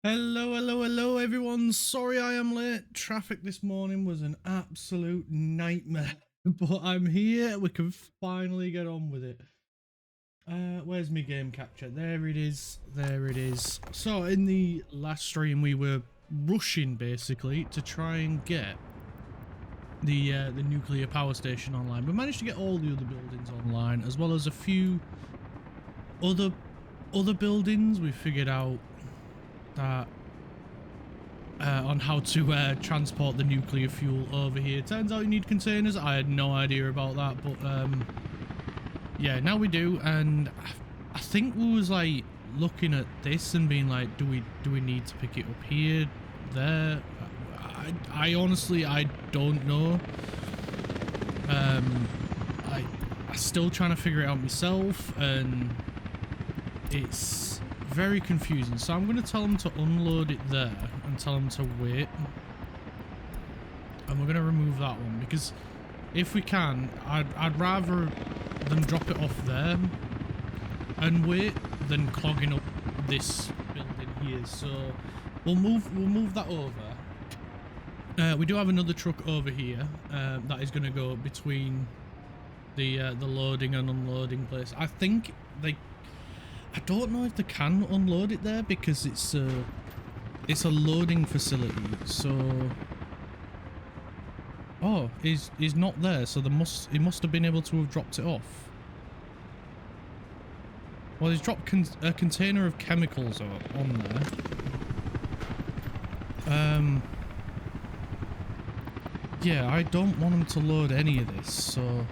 Hello, hello, hello everyone. Sorry I am late. Traffic this morning was an absolute nightmare. But I'm here. We can finally get on with it. Where's my game capture? There it is. There it is. So in the last stream we were rushing basically to try and get the nuclear power station online. We managed to get all the other buildings online, as well as a few other buildings. We figured out that on how to transport the nuclear fuel over here. Turns out you need containers. I had no idea about that, but yeah, now we do. And I think we was like looking at this and being like, do we need to pick it up here, there? I honestly I don't know. I'm still trying to figure it out myself, and it's very confusing. So I'm going to tell them to unload it there and tell them to wait, and we're going to remove that one, because if we can, I'd rather them drop it off there and wait than clogging up this building here. So we'll move that over. We do have another truck over here that is going to go between the loading and unloading place. I think I don't know if they can unload it there, because it's a loading facility. So oh, he's not there, so he must have been able to have dropped it off. Well, he's dropped a container of chemicals on there. Yeah, I don't want him to load any of this, so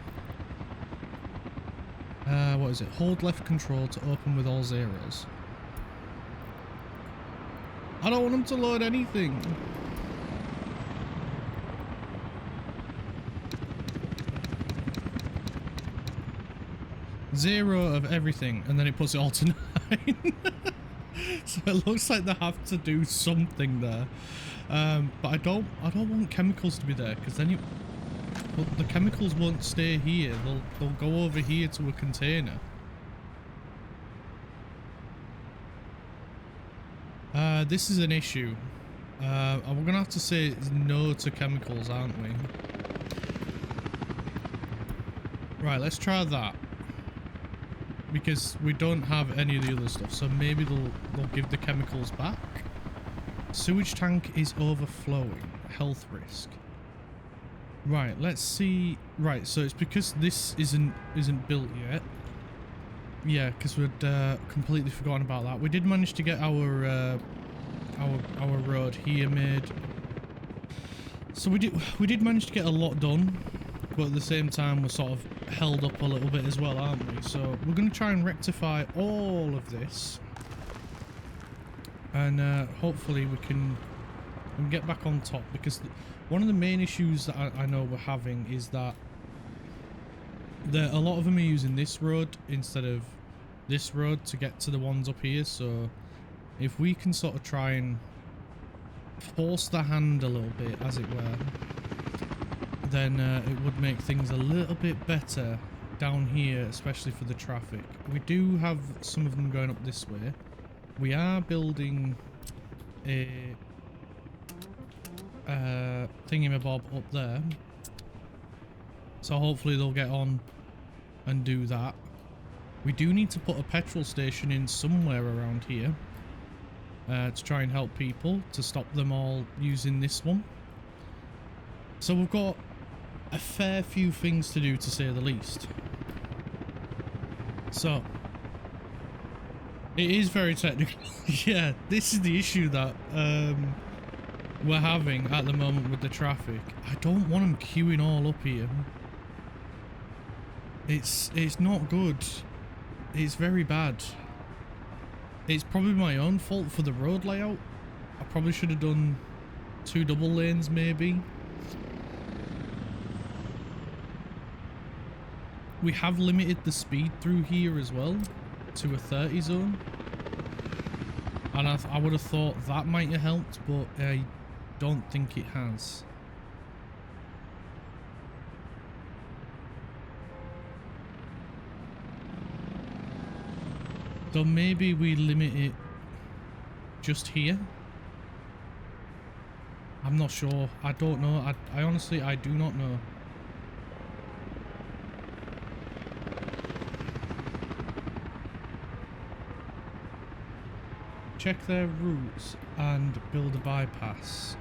what is it? Hold left control to open with all zeros. I don't want him to load anything. Zero of everything, and then it puts it all to 9. So it looks like they have to do something there. But I don't want chemicals to be there, because then the chemicals won't stay here. They'll go over here to a container. This is an issue. We're gonna have to say no to chemicals, aren't we? Right, let's try that, because we don't have any of the other stuff. So maybe they'll give the chemicals back. Sewage tank is overflowing. Health risk. Right, let's see. Right, so it's because this isn't built yet. Yeah, because we'd completely forgotten about that. We did manage to get our road here made. So we did manage to get a lot done, but at the same time we're sort of held up a little bit as well, aren't we? So we're going to try and rectify all of this, and hopefully we can get back on top, because one of the main issues that I know we're having is that a lot of them are using this road instead of this road to get to the ones up here. So if we can sort of try and force the hand a little bit, as it were, then it would make things a little bit better down here, especially for the traffic. We do have some of them going up this way. We are building a thingamabob up there, so hopefully they'll get on and do that. We do need to put a petrol station in somewhere around here to try and help people, to stop them all using this one. So we've got a fair few things to do, to say the least. So it is very technical. Yeah, this is the issue that we're having at the moment with the traffic. I don't want them queuing all up here. It's not good. It's very bad. It's probably my own fault for the road layout. I probably should have done 2 double lanes maybe. We have limited the speed through here as well to a 30 zone. And I would have thought that might have helped, but I don't think it has. So maybe we limit it just here. I'm not sure. I don't know. I honestly, I do not know. Check their routes and build a bypass.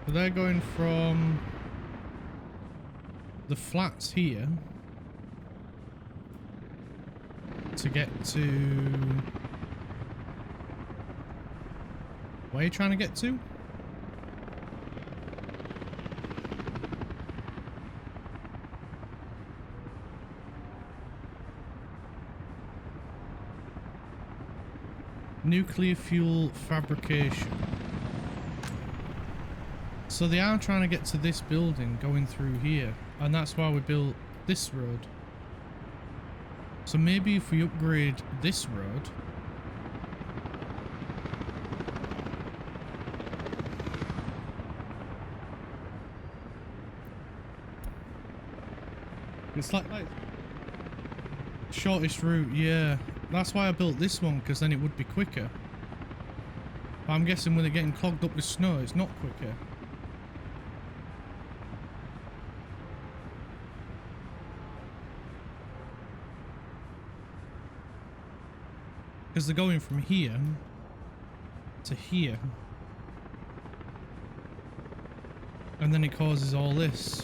So they're going from the flats here to get to... Where are you trying to get to? Nuclear fuel fabrication. So they are trying to get to this building going through here, and that's why we built this road. So maybe if we upgrade this road, it's like shortest route, yeah. That's why I built this one, because then it would be quicker. But I'm guessing with it getting clogged up with snow, it's not quicker. Because they're going from here to here. And then it causes all this.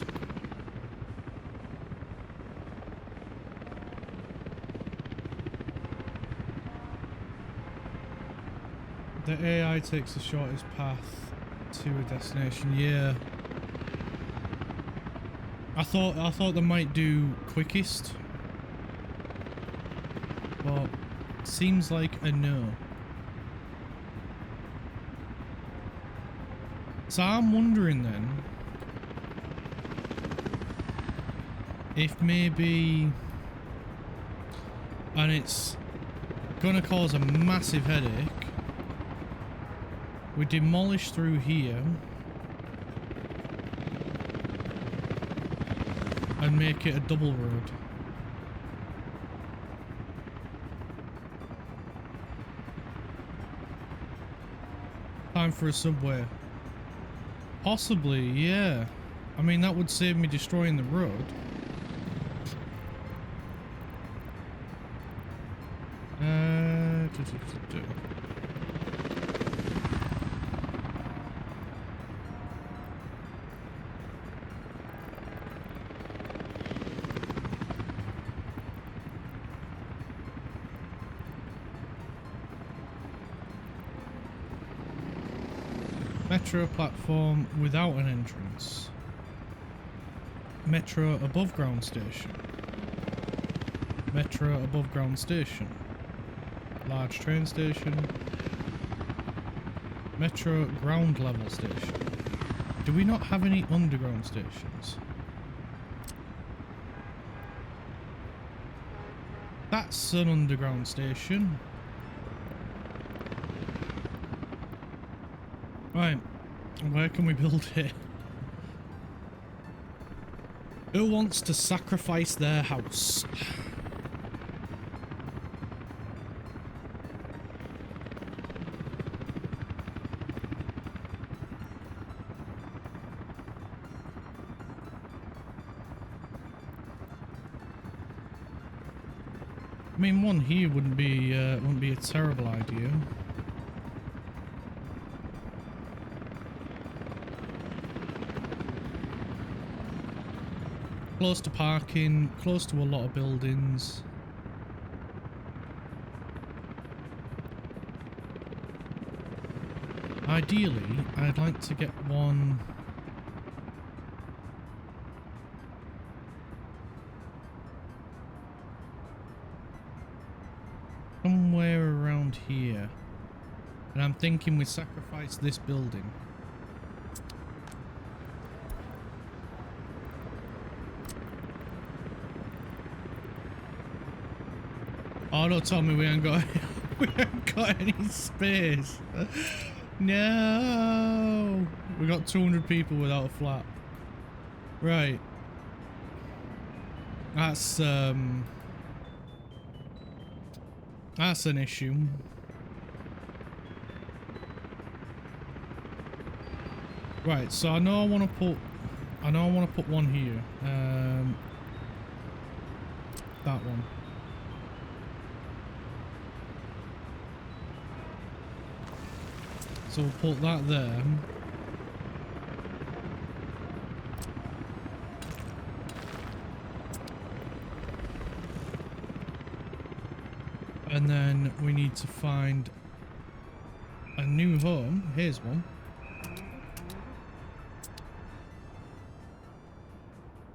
The AI takes the shortest path to a destination, yeah. I thought they might do quickest. But seems like a no. So I'm wondering then if maybe, and it's gonna cause a massive headache, we demolish through here and make it a double road. Time for a subway. Possibly, yeah. I mean, that would save me destroying the road. Metro platform without an entrance. Metro above ground station. Metro above ground station. Large train station. Metro ground level station. Do we not have any underground stations? That's an underground station. Right, where can we build it? Who wants to sacrifice their house? I mean, one here wouldn't be a terrible idea. Close to parking, close to a lot of buildings. Ideally, I'd like to get one somewhere around here. And I'm thinking we sacrifice this building. Oh, don't tell me we ain't got any space. No, we got 200 people without a flat. Right. That's an issue. Right, so I know I want to put one here. That one. So we'll put that there. And then we need to find a new home. Here's one.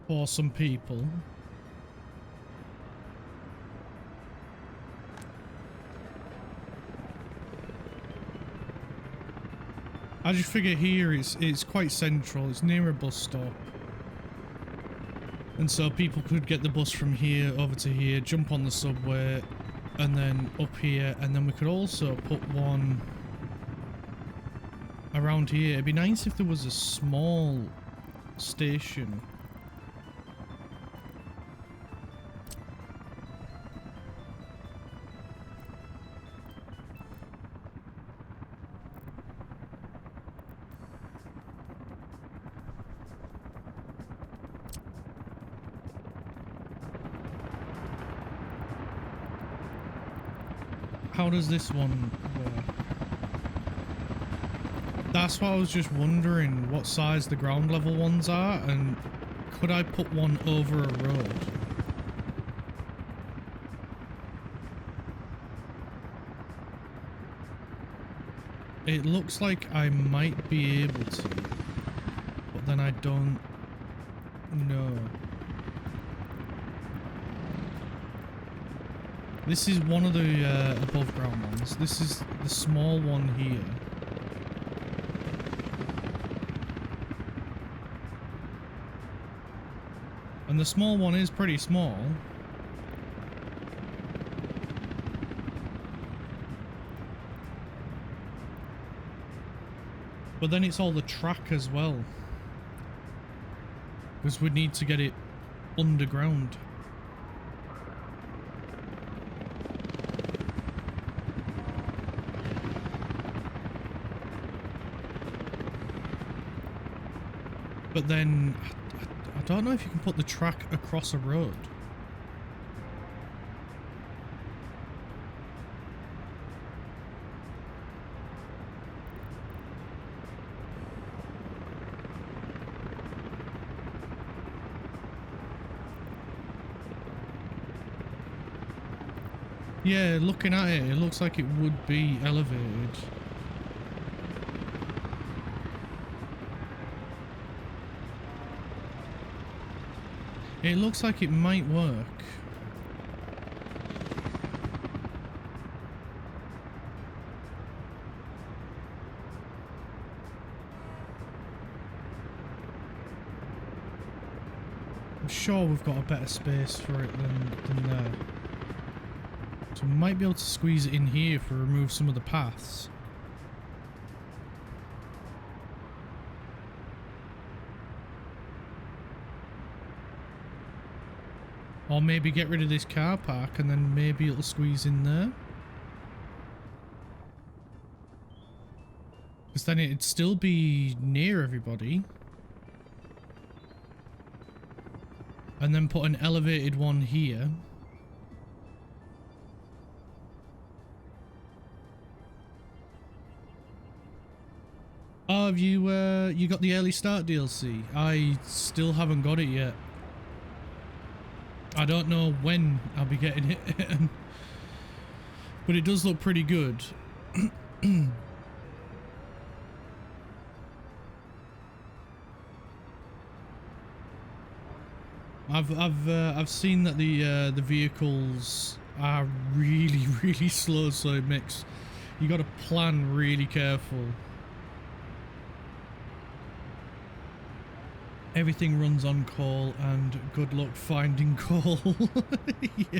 For some people. I just figure here it's quite central. It's near a bus stop. And so people could get the bus from here over to here, jump on the subway, and then up here. And then we could also put one around here. It'd be nice if there was a small station. How does this one work? That's what I was just wondering, what size the ground level ones are, and could I put one over a road? It looks like I might be able to, but then I don't know. This is one of the above ground ones. This is the small one here. And the small one is pretty small. But then it's all the track as well. Because we need to get it underground. But then, I don't know if you can put the track across a road. Yeah, looking at it, it looks like it would be elevated. It looks like it might work. I'm sure we've got a better space for it than there. So we might be able to squeeze it in here to remove some of the paths. Or maybe get rid of this car park and then maybe it'll squeeze in there. Because then it'd still be near everybody. And then put an elevated one here. Oh, have you got the early start DLC? I still haven't got it yet. I don't know when I'll be getting it, but it does look pretty good. I've seen that the vehicles are really slow, so it makes you got to plan really careful. Everything runs on coal, and good luck finding coal. Yeah.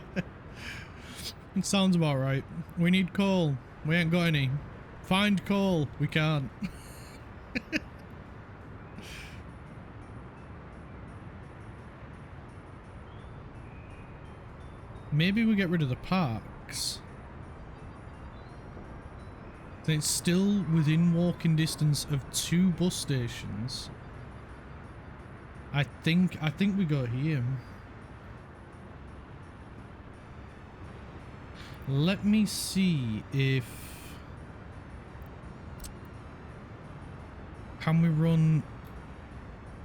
It sounds about right. We need coal. We ain't got any. Find coal. We can't. Maybe we get rid of the parks. It's still within walking distance of 2 bus stations. I think we go here. Let me see if... Can we run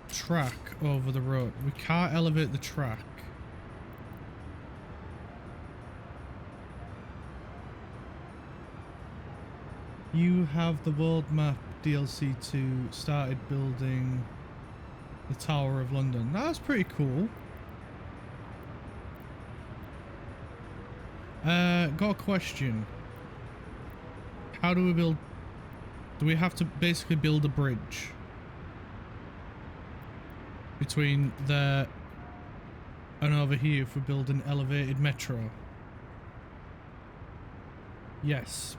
track over the road? We can't elevate the track. You have the world map DLC 2 started building the Tower of London. That's pretty cool. Got a question. How do we build... Do we have to basically build a bridge between there and over here if we build an elevated metro? Yes.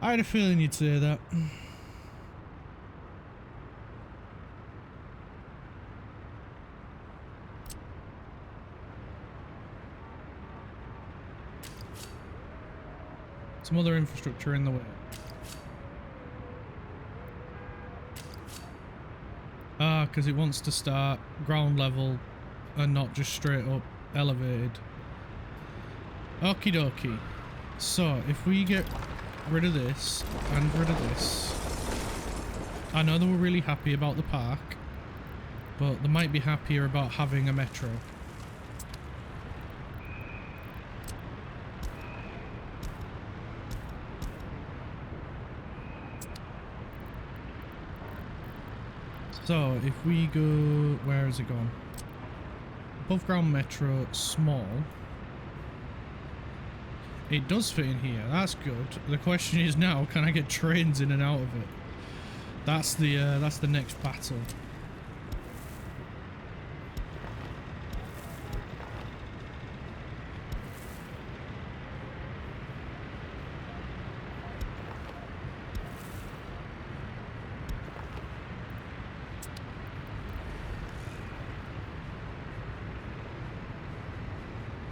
I had a feeling you'd say that. Some other infrastructure in the way. Ah, because it wants to start ground level and not just straight up elevated. Okie dokie. So, if we get rid of this and rid of this, I know they were really happy about the park, but they might be happier about having a metro. So, if we go... Where is it gone? Above ground metro, small. It does fit in here. That's good. The question is now, can I get trains in and out of it? That's the next battle.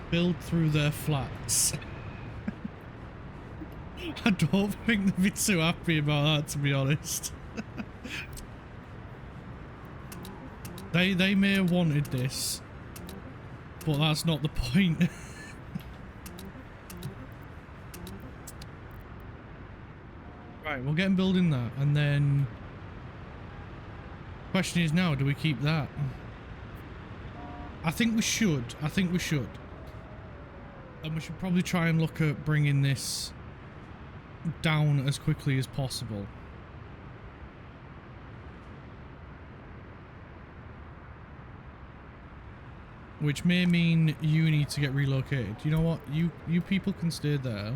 Build through their flats. I don't think they'd be too happy about that, to be honest. They may have wanted this, but that's not the point. Right, we'll get them building that, and then... Question is now, do we keep that? I think we should. I think we should. And we should probably try and look at bringing this down as quickly as possible. Which may mean you need to get relocated. You know what? You people can stay there.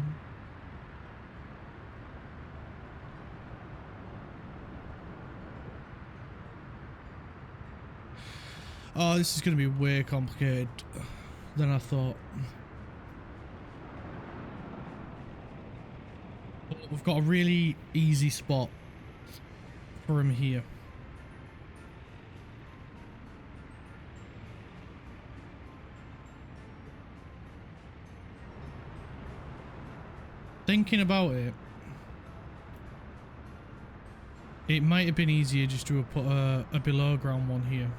Oh, this is going to be way complicated than I thought. But we've got a really easy spot for him here. Thinking about it, it might have been easier just to put a below ground one here.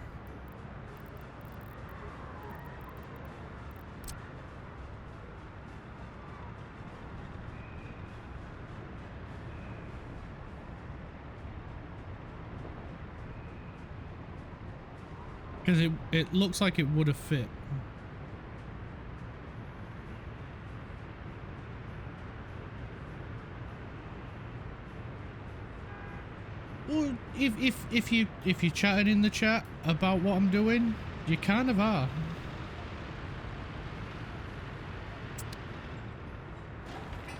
Because it looks like it would have fit. Well, if you chatted in the chat about what I'm doing, you kind of are.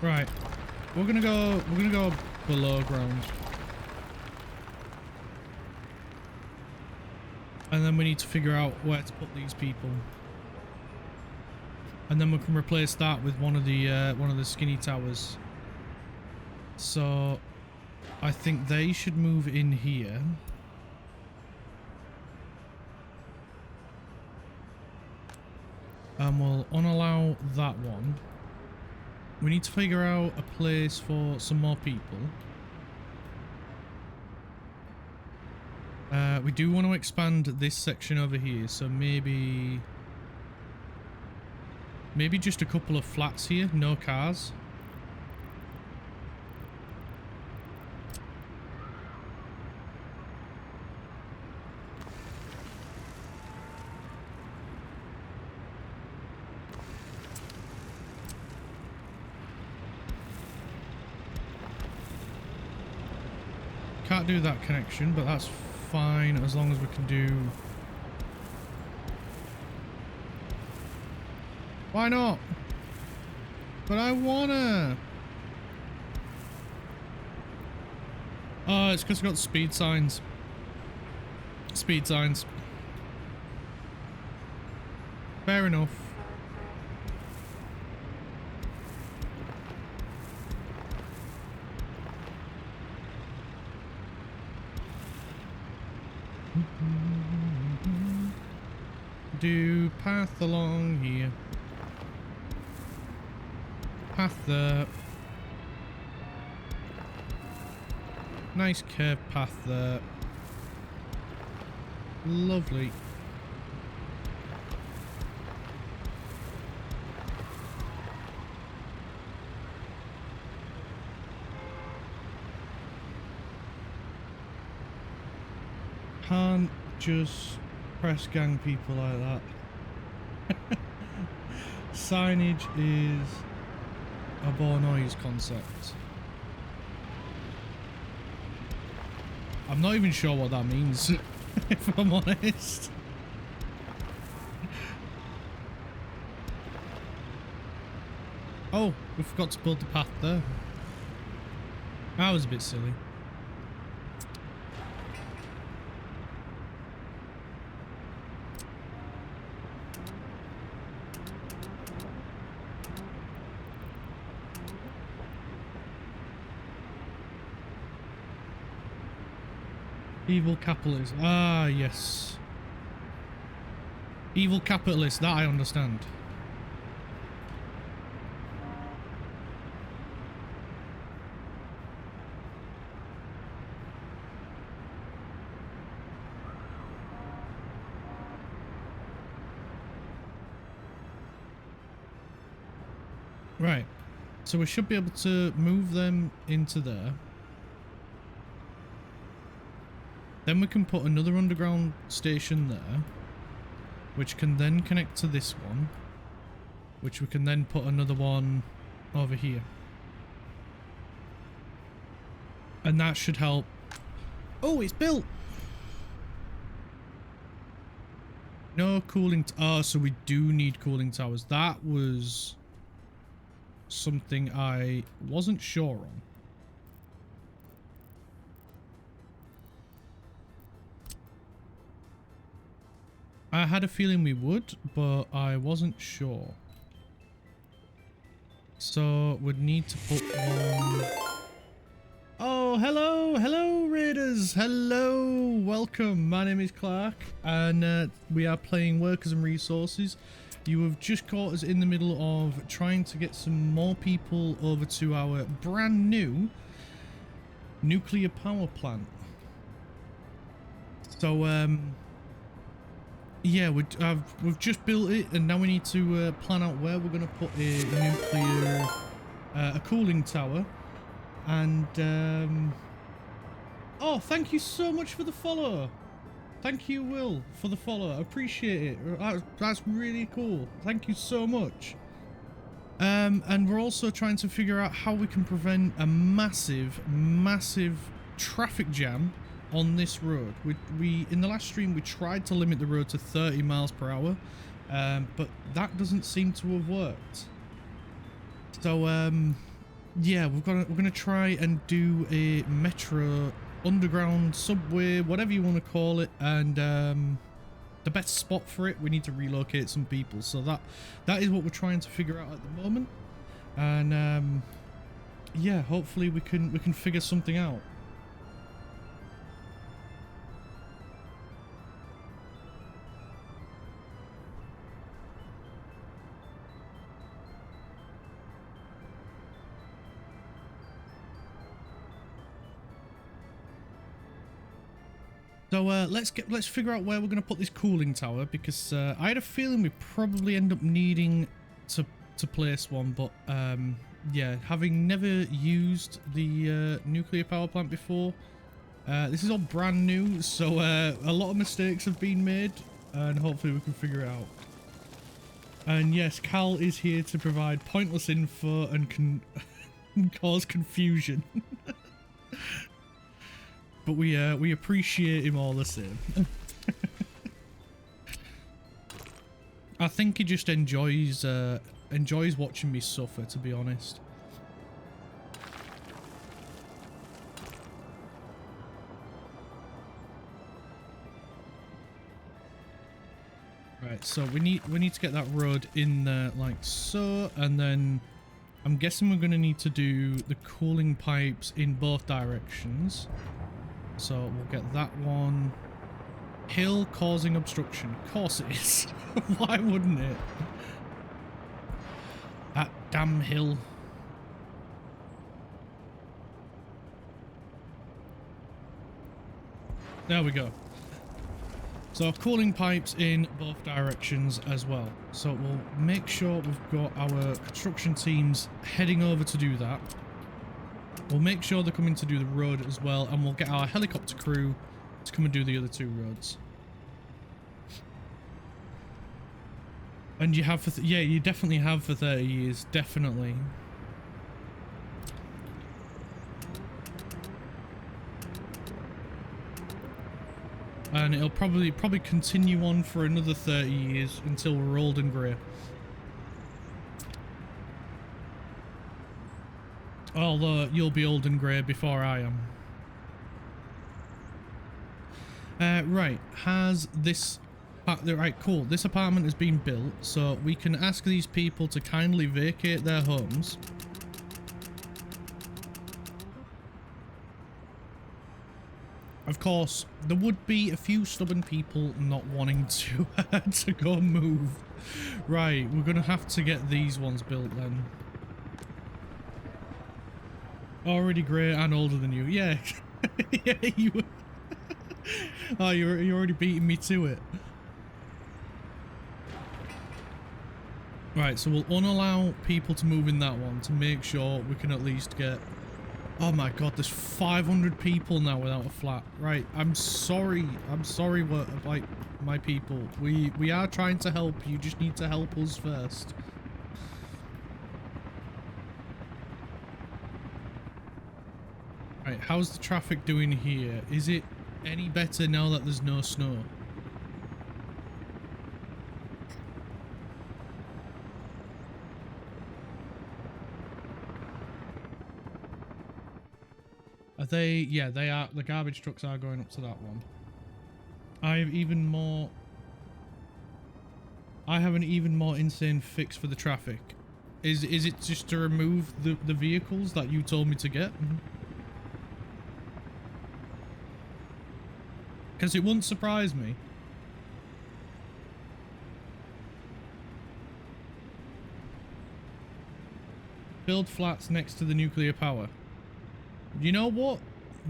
Right. We're gonna go below ground. And then we need to figure out where to put these people. And then we can replace that with one of the skinny towers. So I think they should move in here. And we'll unallow that one. We need to figure out a place for some more people. We do want to expand this section over here, so maybe just a couple of flats here, no cars. Can't do that connection, but that's fine as long as we can do... Why not? But I wanna... Oh, it's because I've got speed signs. Speed signs. Fair enough. Do path along here. Path there. Nice curved path there. Lovely. Can't just press gang people like that. Signage is a bore noise concept. I'm not even sure what that means, if I'm honest. Oh, we forgot to build the path there. That was a bit silly. Evil capitalist. Ah, yes. Evil capitalist, that I understand. Right. So we should be able to move them into there. Then we can put another underground station there, which can then connect to this one, which we can then put another one over here. And that should help. Oh, it's built! No cooling. Oh, so we do need cooling towers. That was something I wasn't sure on. I had a feeling we would, but I wasn't sure. So we'd need to put one. Oh, hello, hello Raiders, hello, welcome. My name is Clark, and we are playing Workers and Resources. You have just caught us in the middle of trying to get some more people over to our brand new nuclear power plant. So, yeah, we've just built it, and now we need to plan out where we're going to put a nuclear, a cooling tower. And, oh, thank you so much for the follow. Thank you, Will, for the follow. I appreciate it. That's really cool. Thank you so much. And we're also trying to figure out how we can prevent a massive traffic jam on this road. We in the last stream we tried to limit the road to 30 miles per hour, but that doesn't seem to have worked. So yeah, we're gonna try and do a metro, underground, subway, whatever you want to call it, and the best spot for it, we need to relocate some people. So that is what we're trying to figure out at the moment, and yeah, hopefully we can figure something out. So let's figure out where we're going to put this cooling tower, because I had a feeling we probably end up needing to place one, but yeah, having never used the nuclear power plant before, this is all brand new, so a lot of mistakes have been made, and hopefully we can figure it out. And yes, Cal is here to provide pointless info and cause confusion. But we appreciate him all the same. I think he just enjoys watching me suffer, to be honest. Right, so we need to get that road in there like so, and then I'm guessing we're going to need to do the cooling pipes in both directions. So we'll get that one. Hill causing obstruction. Of course it is. Why wouldn't it? That damn hill. There we go. So cooling pipes in both directions as well. So we'll make sure we've got our construction teams heading over to do that. We'll make sure they're coming to do the road as well, and we'll get our helicopter crew to come and do the other two roads. And you have for yeah, you definitely have for 30 years, definitely. And it'll probably continue on for another 30 years until we're old and grey. Although you'll be old and grey before I am. Right, has this... right, cool. This apartment has been built, so we can ask these people to kindly vacate their homes. Of course, there would be a few stubborn people not wanting to, to go move. Right, we're going to have to get these ones built then. Already grey and older than you. Yeah. Yeah, you... Oh, you're already beating me to it. Right, so we'll unallow people to move in that one to make sure we can at least get... Oh my god, there's 500 people now without a flat. Right, I'm sorry. I'm sorry, what, like, my people. We are trying to help. You just need to help us first. Right, how's the traffic doing here? Is it any better now that there's no snow? Are they? Yeah, they are. The garbage trucks are going up to that one. I have an even more insane fix for the traffic. Is it just to remove the vehicles that you told me to get? Because it wouldn't surprise me. Build flats next to the nuclear power. You know what?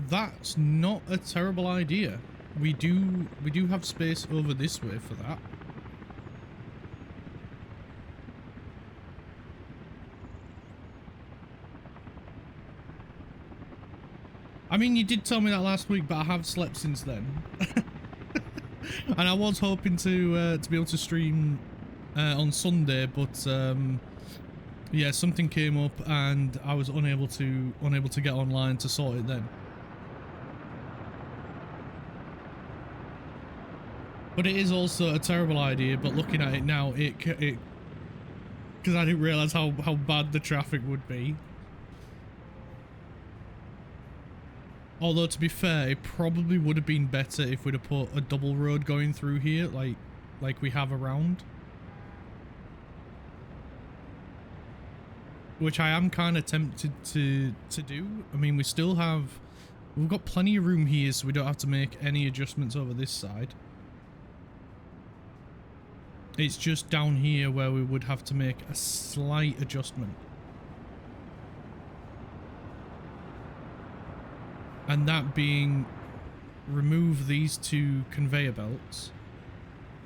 That's not a terrible idea. We do have space over this way for that. I mean, you did tell me that last week, but I have slept since then. And I was hoping to be able to stream on Sunday, but yeah, something came up and I was unable to get online to sort it then. But it is also a terrible idea, but looking at it now, it because I didn't realise how bad the traffic would be. Although, to be fair, it probably would have been better if we'd have put a double road going through here, like we have around. Which I am kind of tempted to do. I mean, we've got plenty of room here, so we don't have to make any adjustments over this side. It's just down here where we would have to make a slight adjustment. And that being remove these two conveyor belts,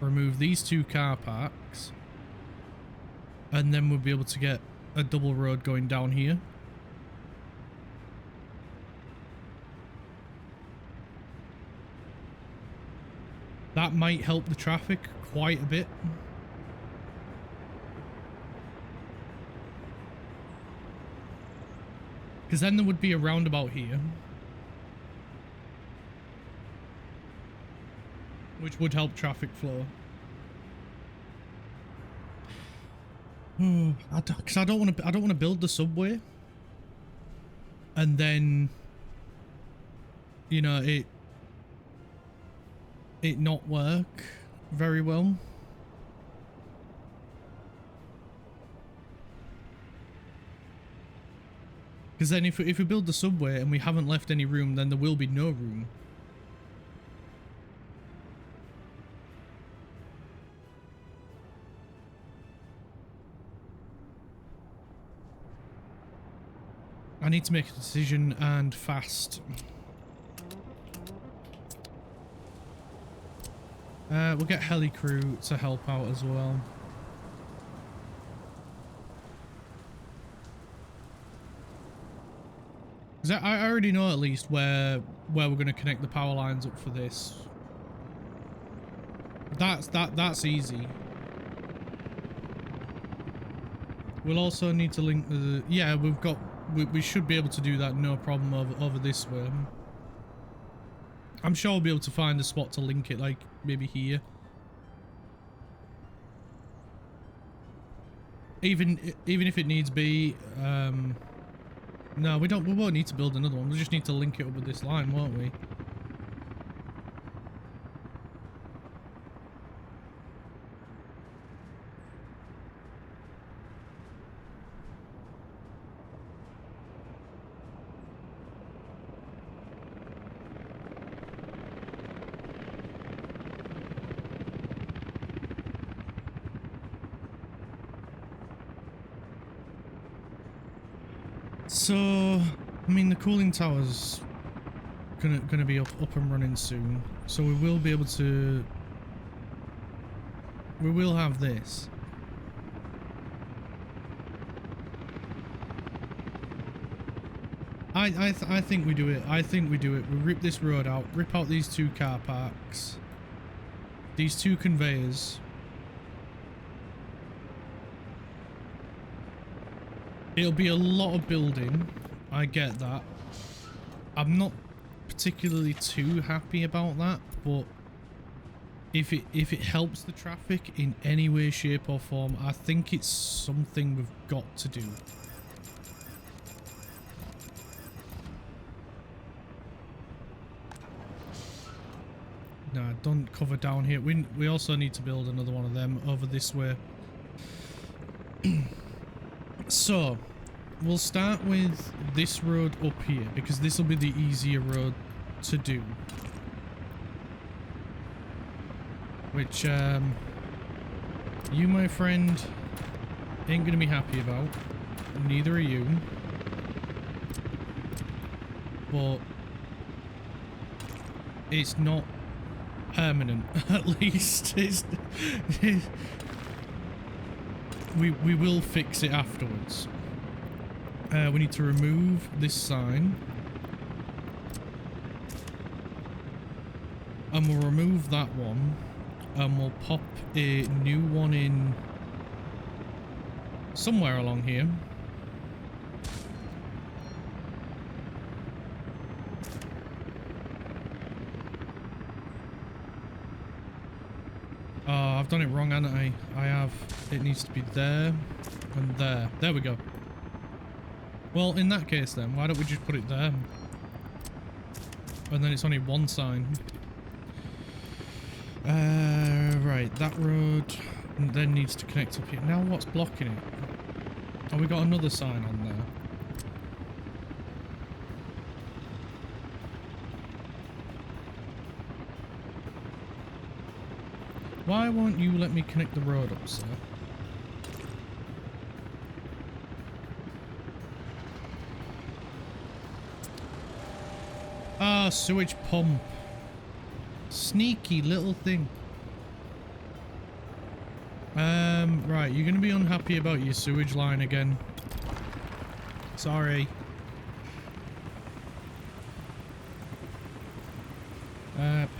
remove these two car parks, and then we'll be able to get a double road going down here. That might help the traffic quite a bit. Because then there would be a roundabout here, which would help traffic flow. Because I don't want to build the subway, and then, you know, it not work very well. Because then if we build the subway and we haven't left any room, then there will be no room. I need to make a decision, and fast. We'll get heli crew to help out as well. Because I already know at least where we're going to connect the power lines up for this. That's easy. We'll also need to link the... Yeah, we should be able to do that, no problem, over this way. I'm sure we'll be able to find a spot to link it, like maybe here. Even if it needs be, no, we won't need to build another one. We just need to link it up with this line, won't we? So, I mean, the cooling tower's gonna be up and running soon, so we will be able to. We will have this. I think we do it. I think we do it. We rip this road out, rip out these two car parks, these two conveyors. It'll be a lot of building, I get that. I'm not particularly too happy about that, but if it helps the traffic in any way, shape or form, I think it's something we've got to do. Nah, don't cover down here. We also need to build another one of them over this way. So, we'll start with this road up here, because this will be the easier road to do. Which, you, my friend, ain't gonna be happy about. Neither are you. But it's not permanent, at least. We will fix it afterwards. We need to remove this sign. And we'll remove that one. And we'll pop a new one in somewhere along here. Oh, I've done it wrong, haven't I? I have. It needs to be there and there. There we go. Well, in that case then, why don't we just put it there? And then it's only one sign. Right, that road then needs to connect up here. Now what's blocking it? Oh, we got another sign on there. Why won't you let me connect the road up, sir? Ah, sewage pump. Sneaky little thing. Right, you're gonna be unhappy about your sewage line again. Sorry.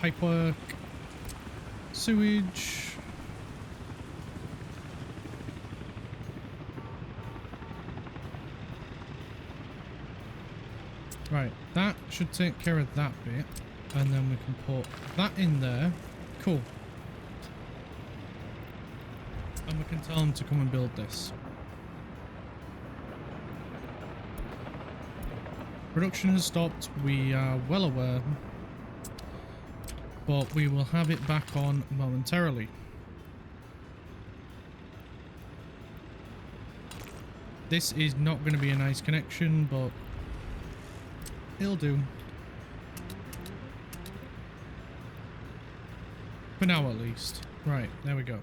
Pipework. Sewage. Right, that should take care of that bit. And then we can put that in there. Cool. And we can tell them to come and build this. Production has stopped, we are well aware. But we will have it back on momentarily. This is not going to be a nice connection, but it'll do. For now, at least. Right, there we go.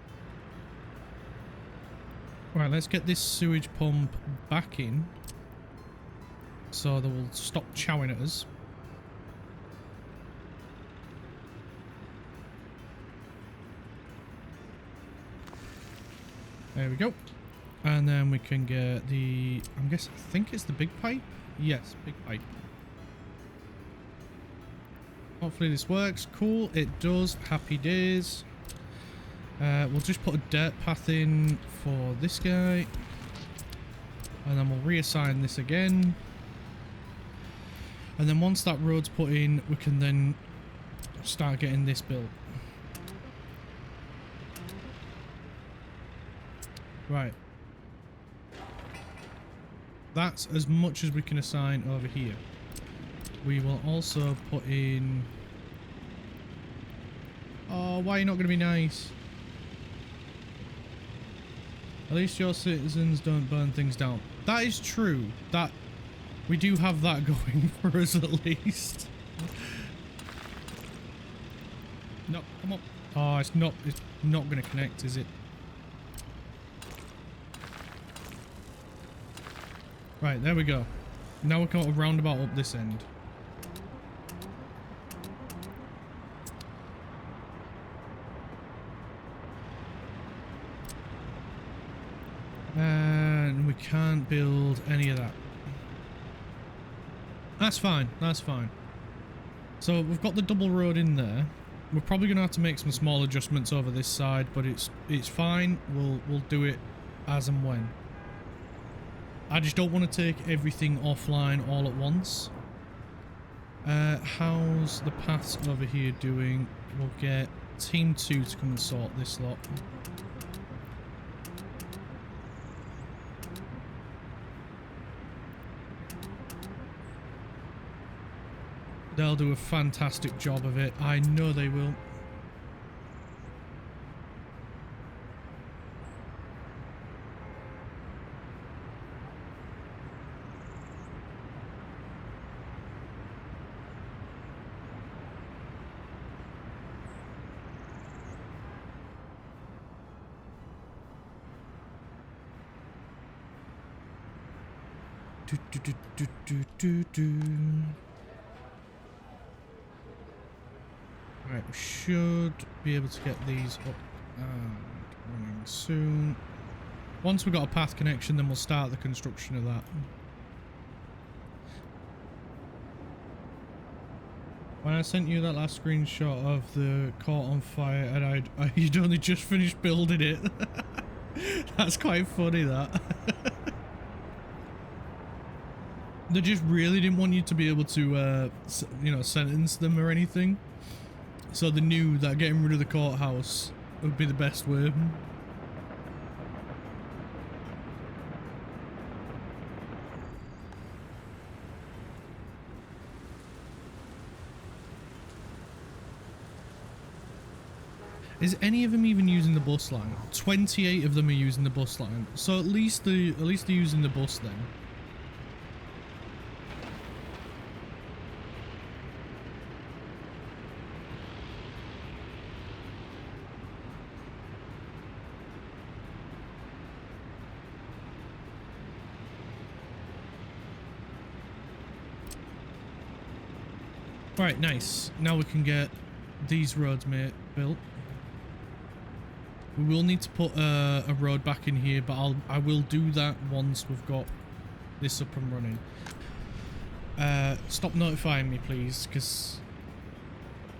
Right, let's get this sewage pump back in. So they will stop chowing at us. There we go. And then we can get the... I think it's the big pipe? Yes, big pipe. Hopefully this works. Cool, it does. Happy days. We'll just put a dirt path in for this guy. And then we'll reassign this again. And then once that road's put in, we can then start getting this built. Right. That's as much as we can assign over here. We will also put in... Oh, why are you not going to be nice? At least your citizens don't burn things down. That is true. That we do have that going for us at least. No, come on. Oh, it's not going to connect, is it? Right, there we go. Now we've got a roundabout up this end. And we can't build any of that. That's fine, that's fine. So we've got the double road in there. We're probably going to have to make some small adjustments over this side, but it's fine. We'll do it as and when. I just don't want to take everything offline all at once. How's the paths over here doing? We'll get Team 2 to come and sort this lot. They'll do a fantastic job of it. I know they will. Right, we should be able to get these up and running soon. Once we've got a path connection, then we'll start the construction of that. When I sent you that last screenshot of the court on fire and you'd only just finished building it. That's quite funny, that. They just really didn't want you to be able to, you know, sentence them or anything. So they knew that getting rid of the courthouse would be the best way. Is any of them even using the bus line? 28 of them are using the bus line. So at least they're using the bus then. Right, nice. Now we can get these roads, mate, built. We will need to put a road back in here, but I will do that once we've got this up and running. Stop notifying me, please, because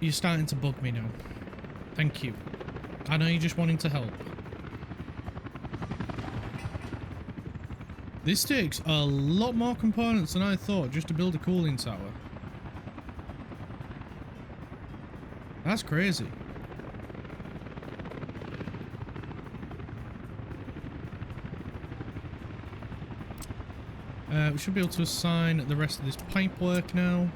you're starting to bug me now. Thank you. I know you're just wanting to help. This takes a lot more components than I thought just to build a cooling tower. That's crazy. We should be able to assign the rest of this pipe work now.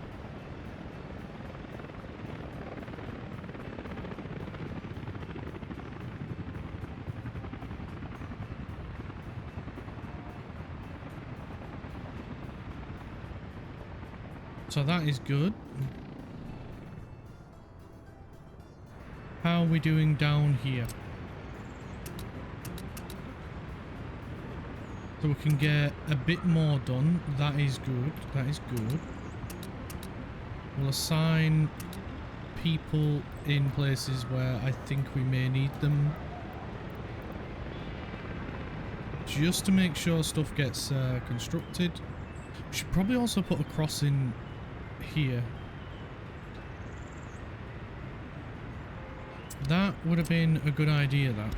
So that is good. How are we doing down here? So we can get a bit more done. That is good. That is good. We'll assign people in places where I think we may need them. Just to make sure stuff gets constructed. We should probably also put a crossing here. That would have been a good idea, that.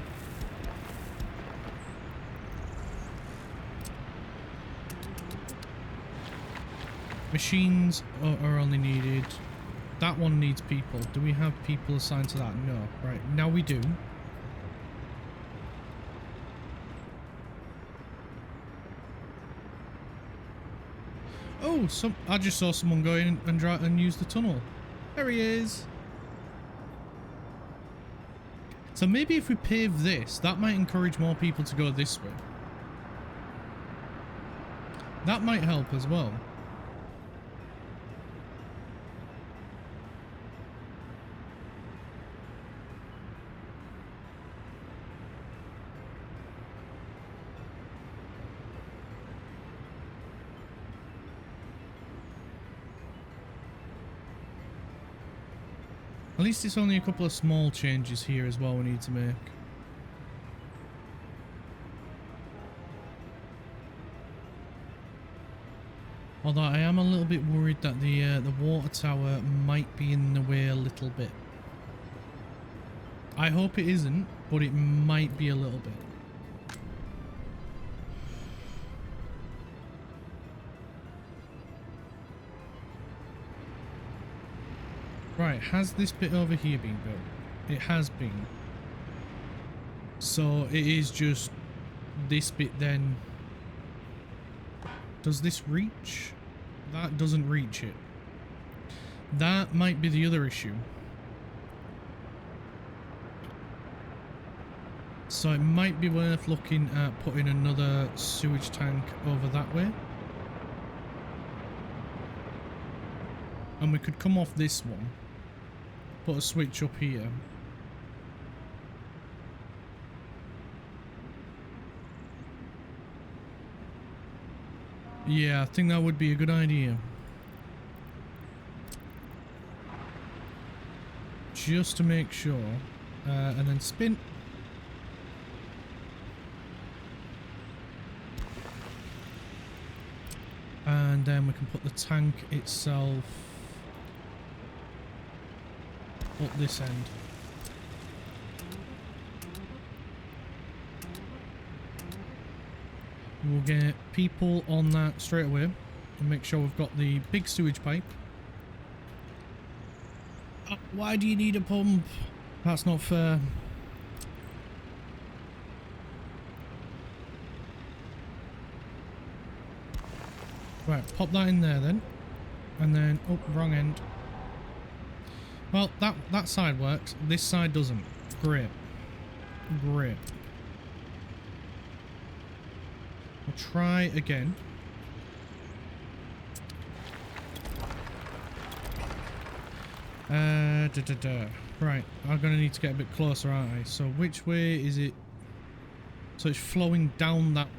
Machines are only needed. That one needs people. Do we have people assigned to that? No. Right, now we do. Oh, I just saw someone go in and use the tunnel. There he is. So maybe if we pave this, that might encourage more people to go this way. That might help as well. At least it's only a couple of small changes here as well we need to make. Although I am a little bit worried that the water tower might be in the way a little bit. I hope it isn't, but it might be a little bit. Right, has this bit over here been built? It has been. So it is just this bit then. Does this reach? That doesn't reach it. That might be the other issue. So it might be worth looking at putting another sewage tank over that way. And we could come off this one. Put a switch up here. Yeah, I think that would be a good idea. Just to make sure. And then spin. And then we can put the tank itself up this end. We'll get people on that straight away and make sure we've got the big sewage pipe. Why do you need a pump? That's not fair. Right, pop that in there then. And then, oh, wrong end. Well, that side works. This side doesn't. Great. Great. We'll try again. Right, I'm going to need to get a bit closer, aren't I? So which way is it? So it's flowing down that way.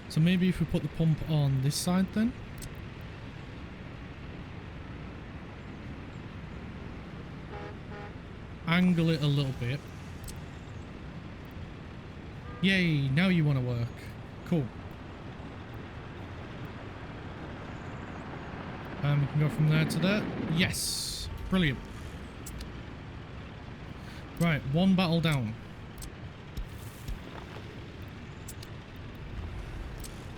So maybe if we put the pump on this side then? angle it a little bit. Yay, now you want to work. Cool. And we can go from there to there. Yes. Brilliant. Right, one battle down.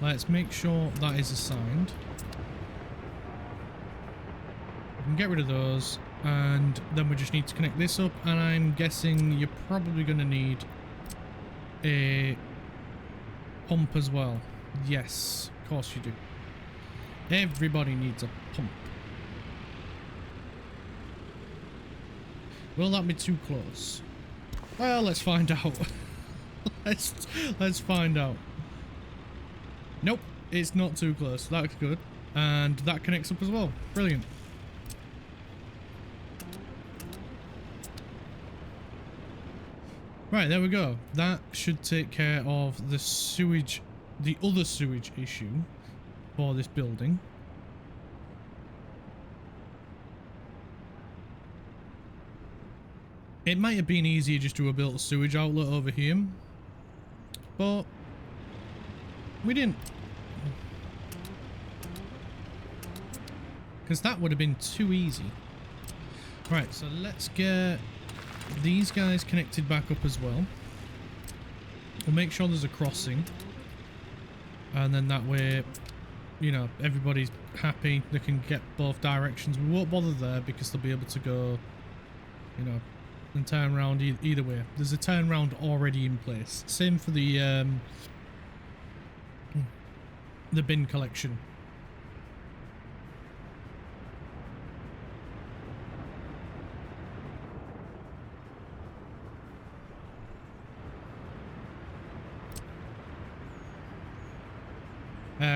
Let's make sure that is assigned. We can get rid of those. And then we just need to connect this up. And I'm guessing you're probably going to need a pump as well. Yes, of course you do. Everybody needs a pump. Will that be too close? Well, let's find out. let's find out. Nope, it's not too close. That's good. And that connects up as well. Brilliant. Right, there we go. That should take care of the sewage, the other sewage issue for this building. It might have been easier just to have built a sewage outlet over here, but we didn't. Because that would have been too easy. Right, so let's get these guys connected back up as well. We'll make sure there's a crossing. And then that way, you know, everybody's happy. They can get both directions. We won't bother there because they'll be able to go, you know, and turn around either way. There's a turnaround already in place. Same for the bin collection.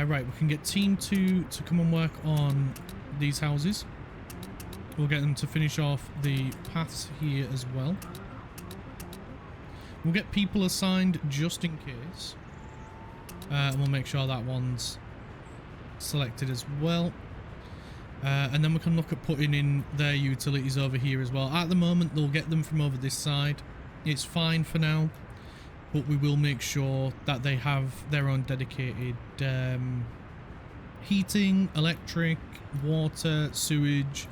Right, we can get team 2 to come and work on these houses. We'll get them to finish off the paths here as well. We'll get people assigned just in case. And we'll make sure that one's selected as well. And then we can look at putting in their utilities over here as well. At the moment, they'll get them from over this side. It's fine for now. But we will make sure that they have their own dedicated heating, electric, water, sewage,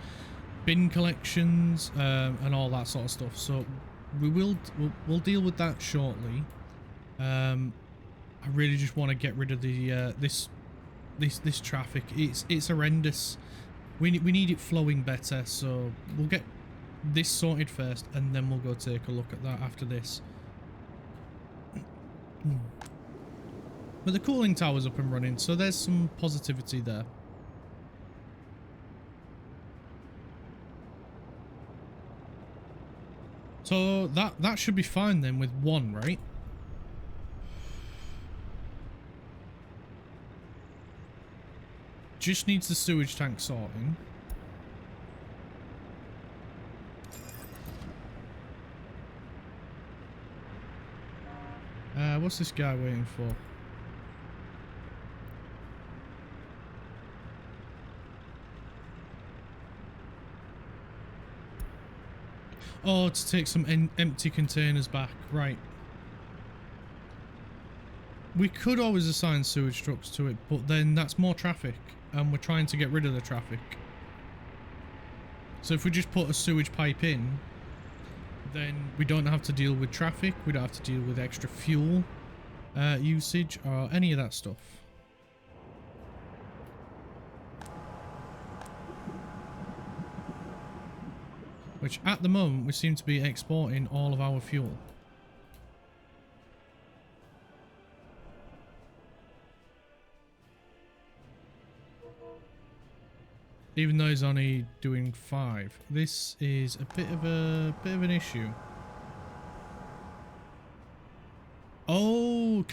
bin collections, and all that sort of stuff. So we'll deal with that shortly. I really just want to get rid of the this traffic. It's horrendous. We need it flowing better. So we'll get this sorted first, and then we'll go take a look at that after this. But the cooling tower's up and running, so there's some positivity there. So that should be fine then with one, right? Just needs the sewage tank sorting. What's this guy waiting for? Oh, to take some empty containers back. Right. We could always assign sewage trucks to it, but then that's more traffic, and we're trying to get rid of the traffic. So if we just put a sewage pipe in, then we don't have to deal with traffic, we don't have to deal with extra fuel usage or any of that stuff. Which at the moment we seem to be exporting all of our fuel. Even though he's only doing 5. This is a bit of an issue. Oh,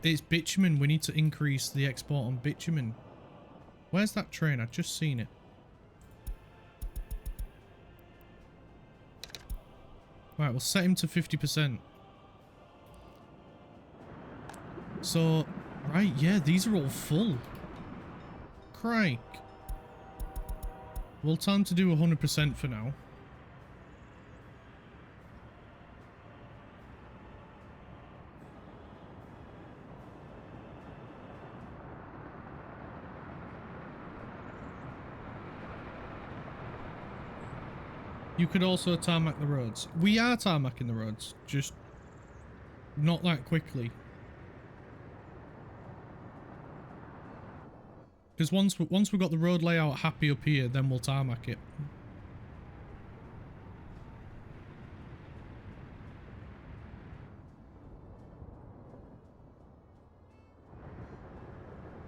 it's bitumen. We need to increase the export on bitumen. Where's that train? I've just seen it. Right, we'll set him to 50%. So, right, yeah, these are all full. Crike. We'll time to do 100% for now. You could also tarmac the roads. We are tarmacking the roads, just not that quickly. Because once we've got the road layout happy up here, then we'll tarmac it.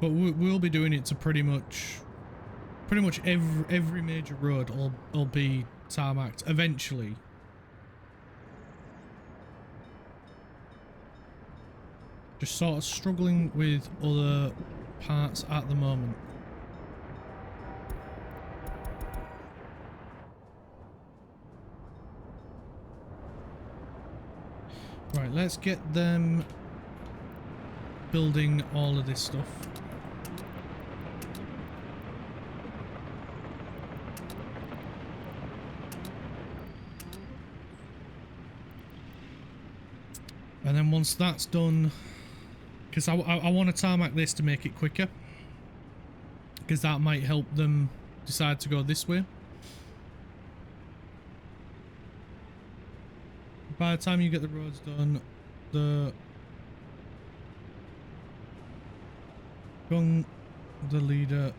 But we'll be doing it to pretty much every major road will be tarmacked eventually. Just sort of struggling with other parts at the moment. Right, let's get them building all of this stuff. And then once that's done, because I want to tarmac this to make it quicker, because that might help them decide to go this way. By the time you get the roads done, the leader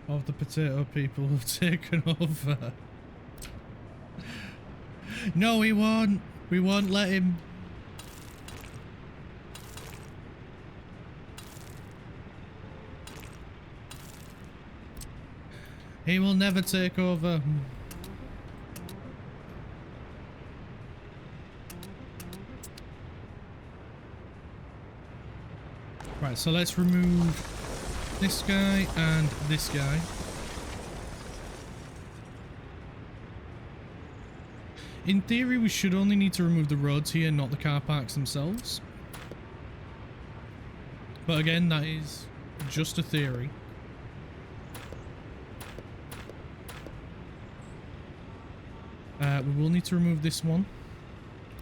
of the potato people have taken over. No, he won't. We won't let him. He will never take over. Right, so let's remove this guy and this guy. In theory, we should only need to remove the roads here, not the car parks themselves. But again, that is just a theory. We will need to remove this one.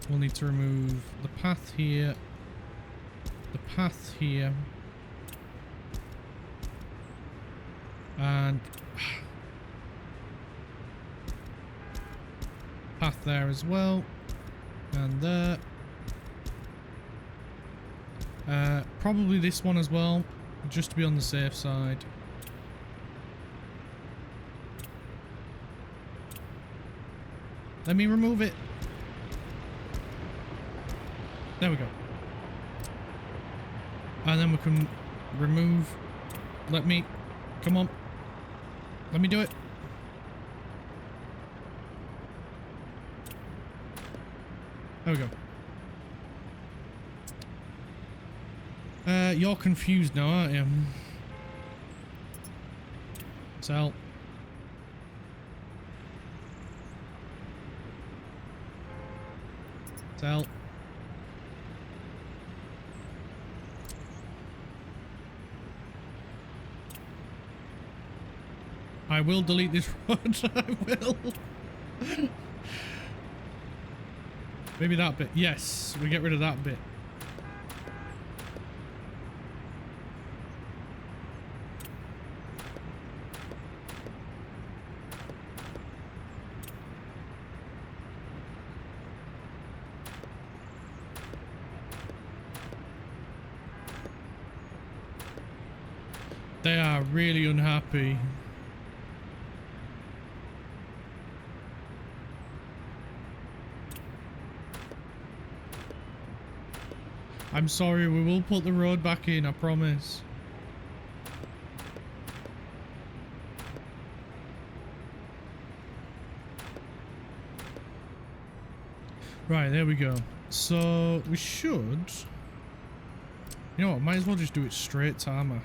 We'll need to remove the path here, the path here, and path there as well, and there. Probably this one as well, just to be on the safe side. Let me remove it. There we go. And then we can remove. Let me. Come on. Let me do it. There we go. You're confused now, aren't you? Sal. Sal. I will delete this road. I will. Maybe that bit. Yes, we get rid of that bit. They are really unhappy. I'm sorry, we will put the road back in, I promise. Right, there we go. So, we should... You know what, might as well just do it straight tarmac.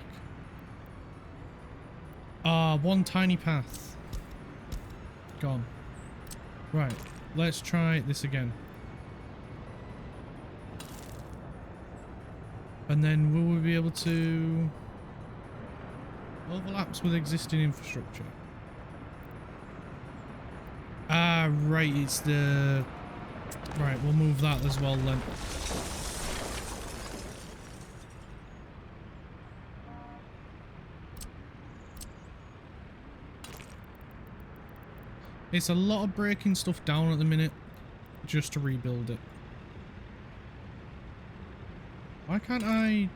One tiny path. Gone. Right, let's try this again. And then will we be able to... Overlaps with existing infrastructure. Ah, right, it's the... Right, we'll move that as well then. It's a lot of breaking stuff down at the minute just to rebuild it. Why can't I...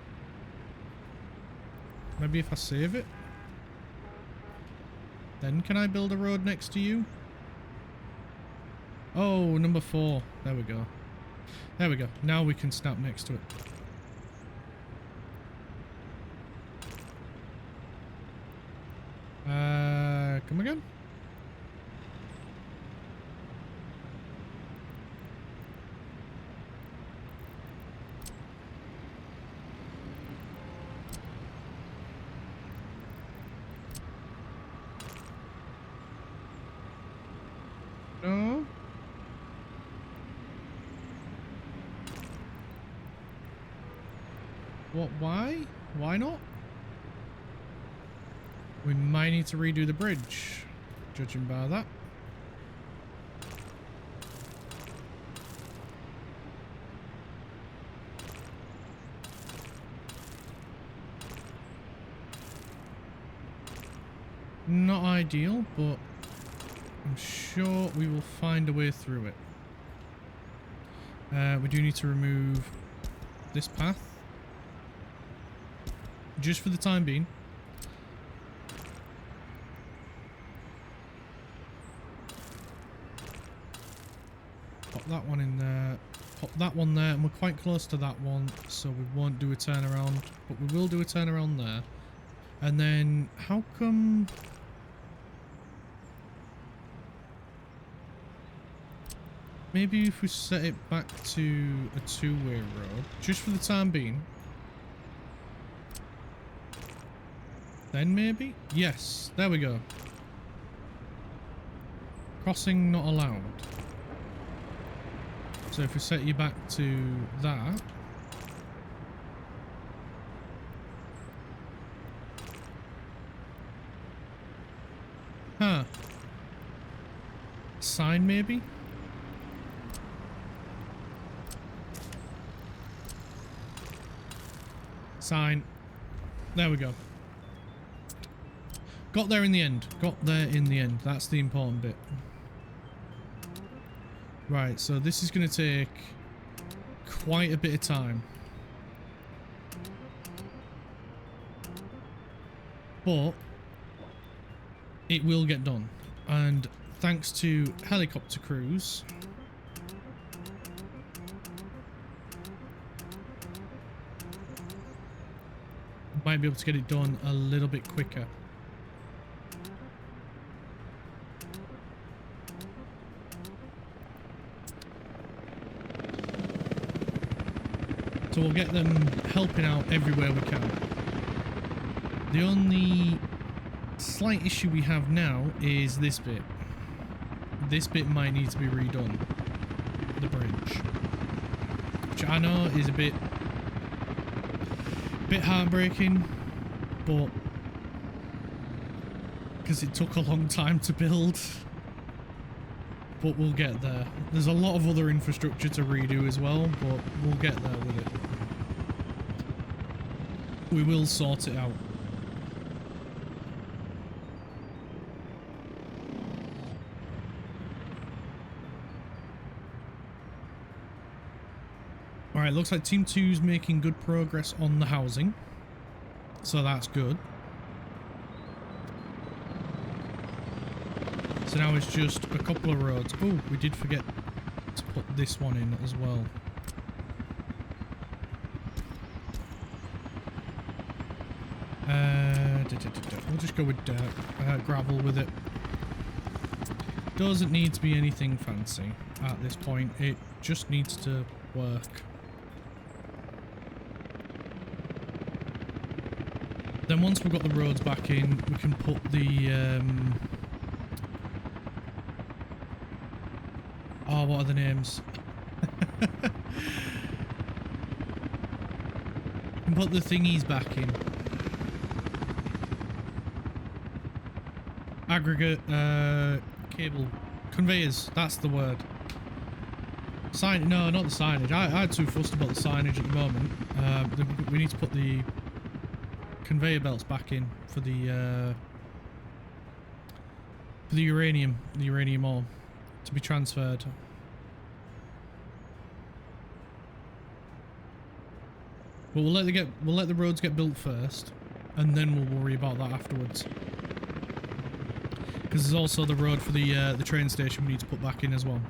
Maybe if I save it? Then can I build a road next to you? Oh, number 4. There we go. There we go. Now we can snap next to it. Come again? No. What? Why? Why not? We might need to redo the bridge, judging by that. Not ideal, but I'm sure we will find a way through it. We do need to remove this path, just for the time being. Pop that one in there, pop that one there, and we're quite close to that one, so we won't do a turnaround, but we will do a turnaround there. And then, how come... Maybe if we set it back to a two-way road, just for the time being. Then maybe? Yes, there we go. Crossing not allowed. So if we set you back to that. Huh. Sign maybe? Sign. There we go. Got there in the end. Got there in the end. That's the important bit. Right, so this is going to take quite a bit of time. But it will get done. And thanks to helicopter crews, might be able to get it done a little bit quicker. So we'll get them helping out everywhere we can. The only slight issue we have now is this bit. This bit might need to be redone. The bridge. Which I know is a bit heartbreaking, but because it took a long time to build, but we'll get there. There's a lot of other infrastructure to redo as well, but we'll get there with it. We will sort it out. Alright, looks like Team 2's making good progress on the housing. So that's good. So now it's just a couple of roads. Oh, we did forget to put this one in as well. We'll just go with dirt, gravel with it. Doesn't need to be anything fancy at this point. It just needs to work. Then once we've got the roads back in, we can put the oh, what are the names? And put the thingies back in. Aggregate, cable, conveyors, that's the word. No, not the signage. I'm too fussed about the signage at the moment. We need to put the conveyor belts back in for the For the uranium ore to be transferred. But we'll let the roads get built first, and then we'll worry about that afterwards. Because there's also the road for the train station we need to put back in as well.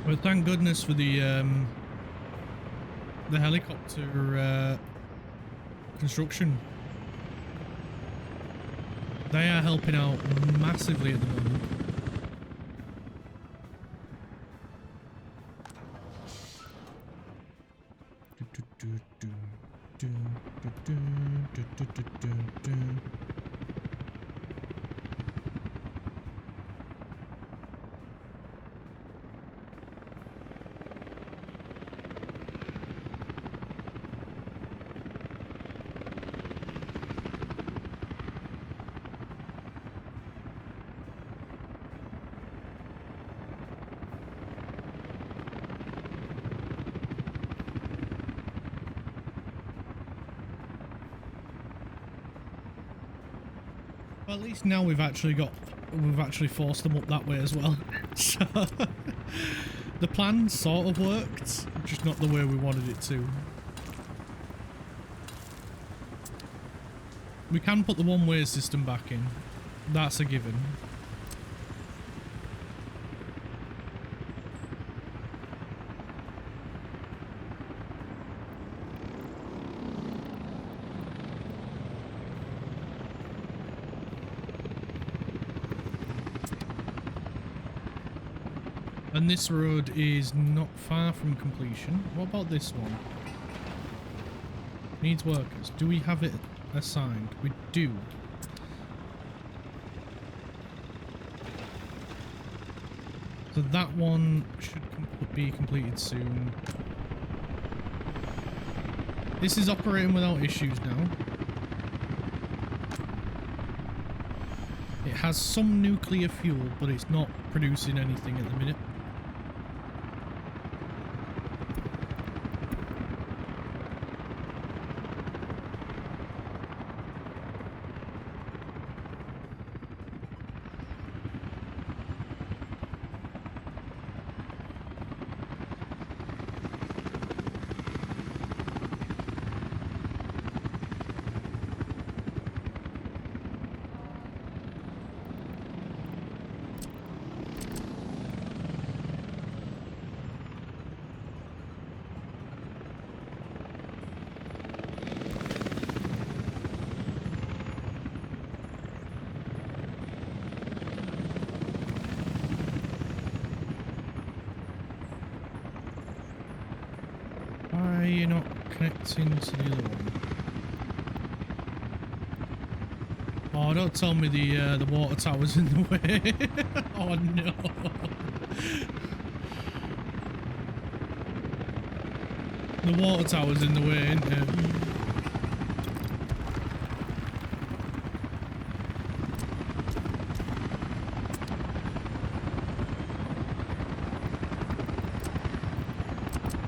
But thank goodness for the helicopter construction. They are helping out massively at the moment. Well, at least now we've actually forced them up that way as well. So the plan sort of worked, just not the way we wanted it to. We can put the one-way system back in. That's a given. And this road is not far from completion. What about this one? Needs workers. Do we have it assigned? We do. So that one should be completed soon. This is operating without issues now. It has some nuclear fuel, but it's not producing anything at the minute. Why are you not connecting to the other one? Oh, don't tell me the water tower's in the way. Oh no. The water tower's in the way, isn't it?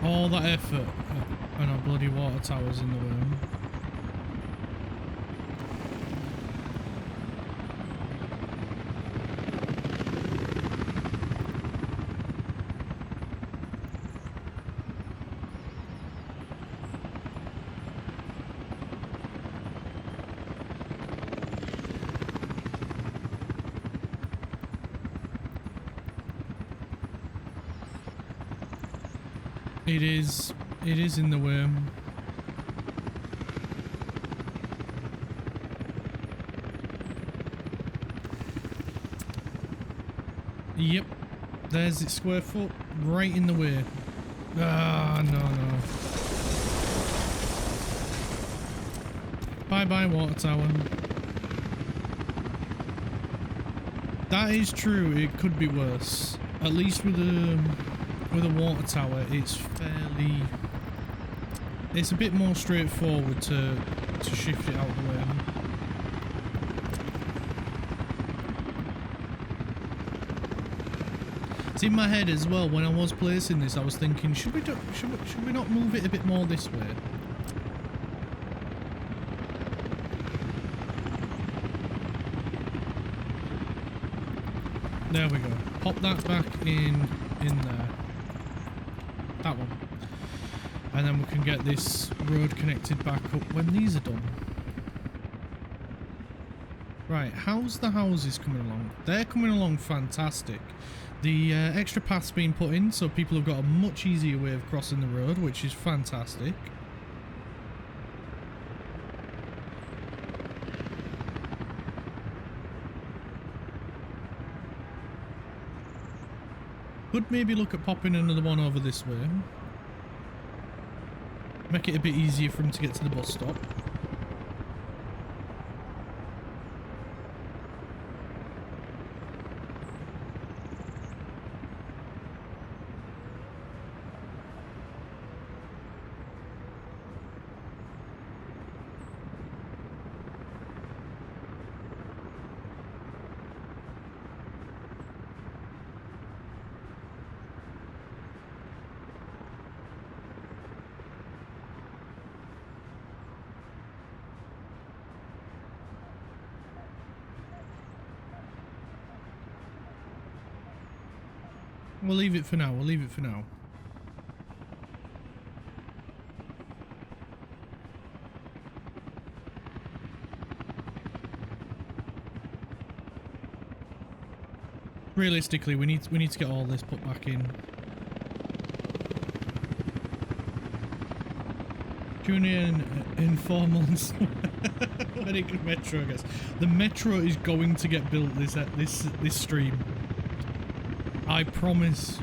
All that effort and our bloody water tower's in the way. It is in the way. Yep, there's its square foot right in the way. Ah, no. Bye-bye, water tower. That is true, it could be worse. At least with a water tower, it's a bit more straightforward to shift it out of the way. It's in my head as well. When I was placing this, I was thinking, should we not move it a bit more this way? There we go. Pop that back in there. That one. And then we can get this road connected back up when these are done. Right, how's the houses coming along? They're coming along fantastic. The extra path's been put in, so people have got a much easier way of crossing the road, which is fantastic. Could maybe look at popping another one over this way. Make it a bit easier for them to get to the bus stop. We'll leave it for now. We'll leave it for now. Realistically, we need to get all this put back in. Tune in 4 months when it gets metro, I guess. The metro is going to get built this stream. I promise.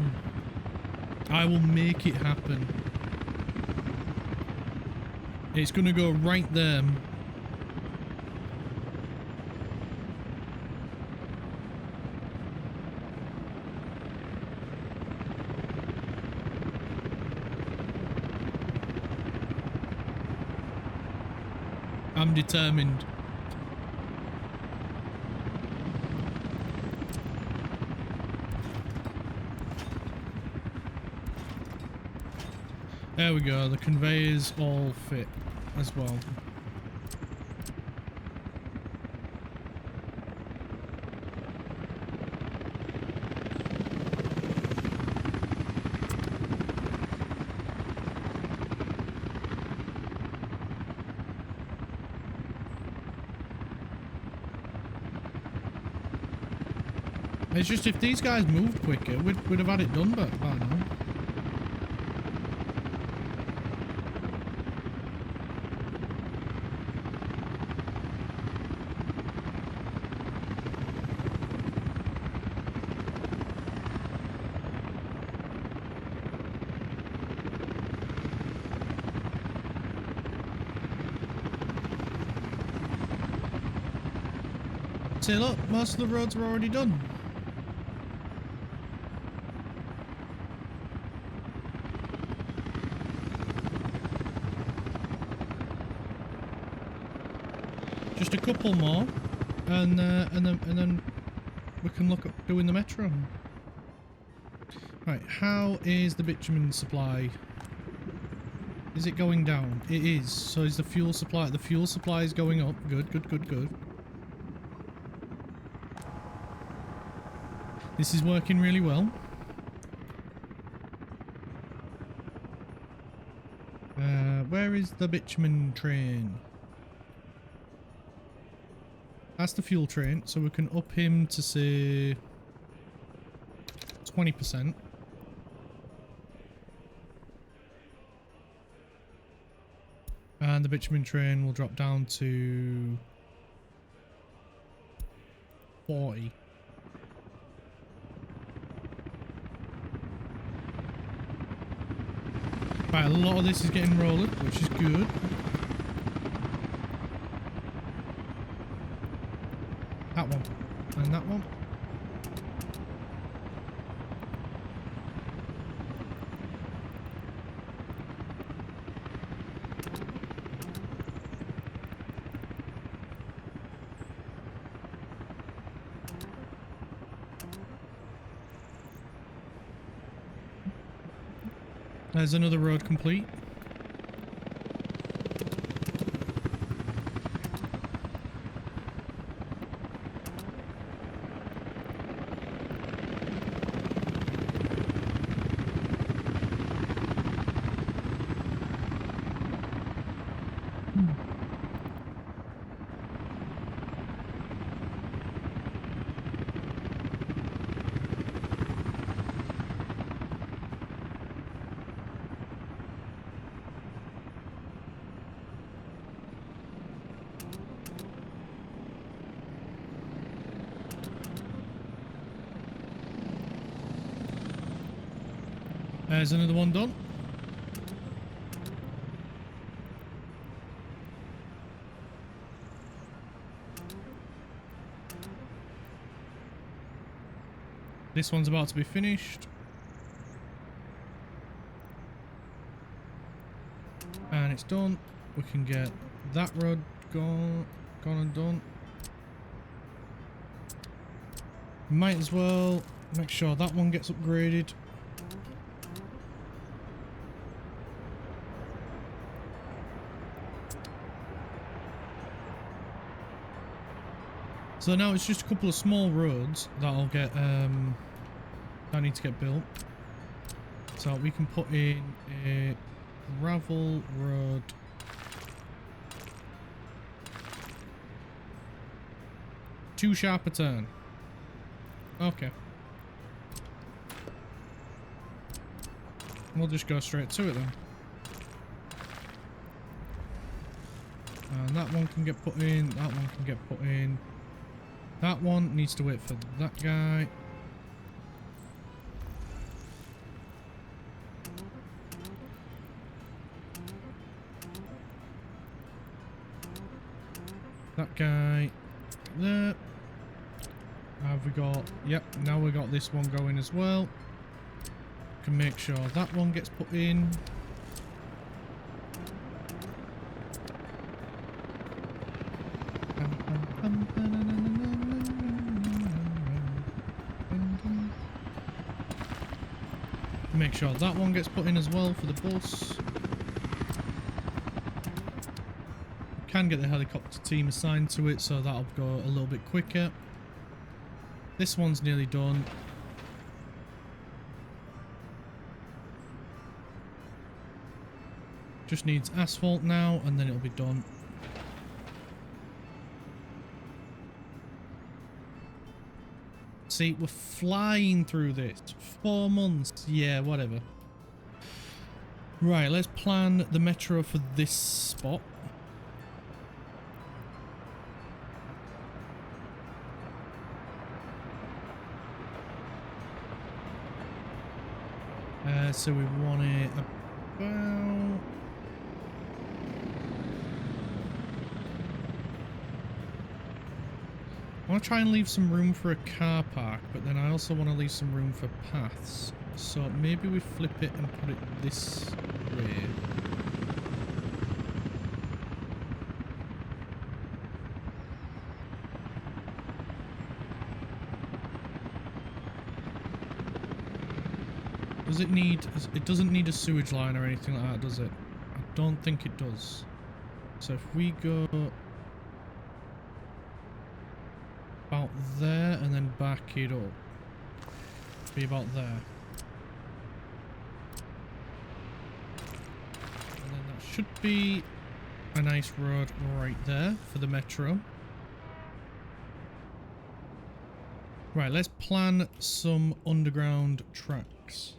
I will make it happen. It's gonna go right there. I'm determined. There we go, the conveyors all fit as well. It's just if these guys moved quicker, we'd have had it done by now. See, look, most of the roads were already done. Just a couple more, and then we can look at doing the metro. Right, how is the bitumen supply? Is it going down? It is. So is the fuel supply? The fuel supply is going up. Good, good, good, good. This is working really well. Where is the bitumen train? That's the fuel train, so we can up him to say 20%. And the bitumen train will drop down to 40. Right, a lot of this is getting rolled, which is good. That one. And that one. There's another road complete. There's another one done. This one's about to be finished. And it's done. We can get that road gone and done. Might as well make sure that one gets upgraded. So now it's just a couple of small roads that'll get that need to get built. So we can put in a gravel road. Too sharp a turn. Okay. We'll just go straight to it then. And that one can get put in, that one can get put in. That one needs to wait for that guy. That guy there. Have we got, yep, now we got this one going as well. Can make sure that one gets put in. Make sure that one gets put in as well for the bus. Can get the helicopter team assigned to it, so that'll go a little bit quicker. This one's nearly done. Just needs asphalt now, and then it'll be done. See, we're flying through this. 4 months. Yeah, whatever. Right, let's plan the metro for this spot. So we want it about... I want to try and leave some room for a car park, but then I also want to leave some room for paths. So maybe we flip it and put it this way. Does it need... It doesn't need a sewage line or anything like that, does it? I don't think it does. So if we go... about there and then back it up. Be about there. And then that should be a nice road right there for the metro. Right, let's plan some underground tracks.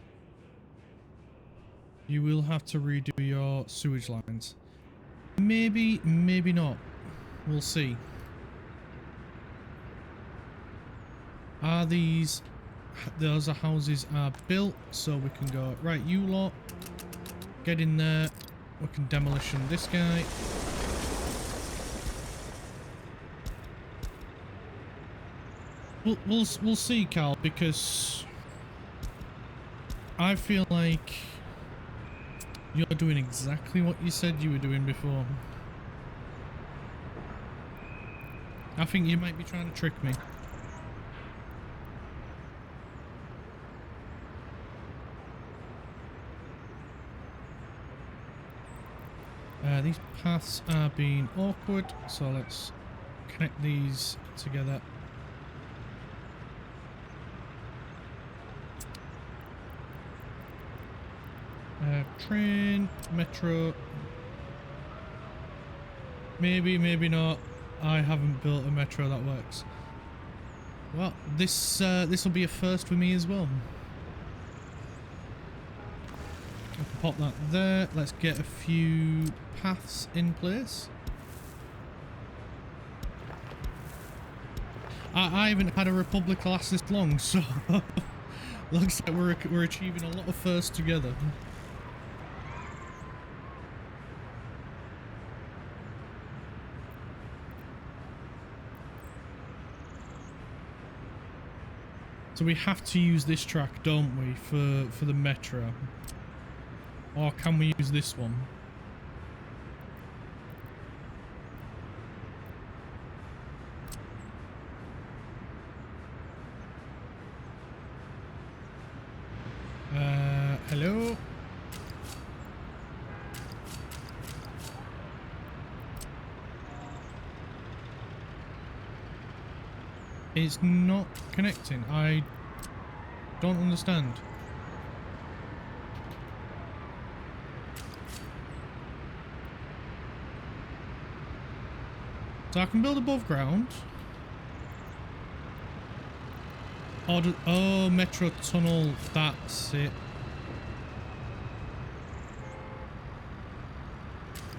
You will have to redo your sewage lines. Maybe, maybe not. We'll see. Are these... Those houses are built, so we can go... Right, you lot. Get in there. We can demolition this guy. We'll see, Carl, because... I feel like... You're doing exactly what you said you were doing before. I think you might be trying to trick me. These paths are being awkward, so let's connect these together. Train, metro. Maybe, maybe not. I haven't built a metro that works. Well, this will be a first for me as well. I can pop that there. Let's get a few paths in place. I haven't had a Republic last this long, so looks like we're achieving a lot of firsts together. So we have to use this track, don't we, for the metro? Or can we use this one? Hello? It's not connecting. I don't understand. So I can build above ground. Oh, metro tunnel. That's it.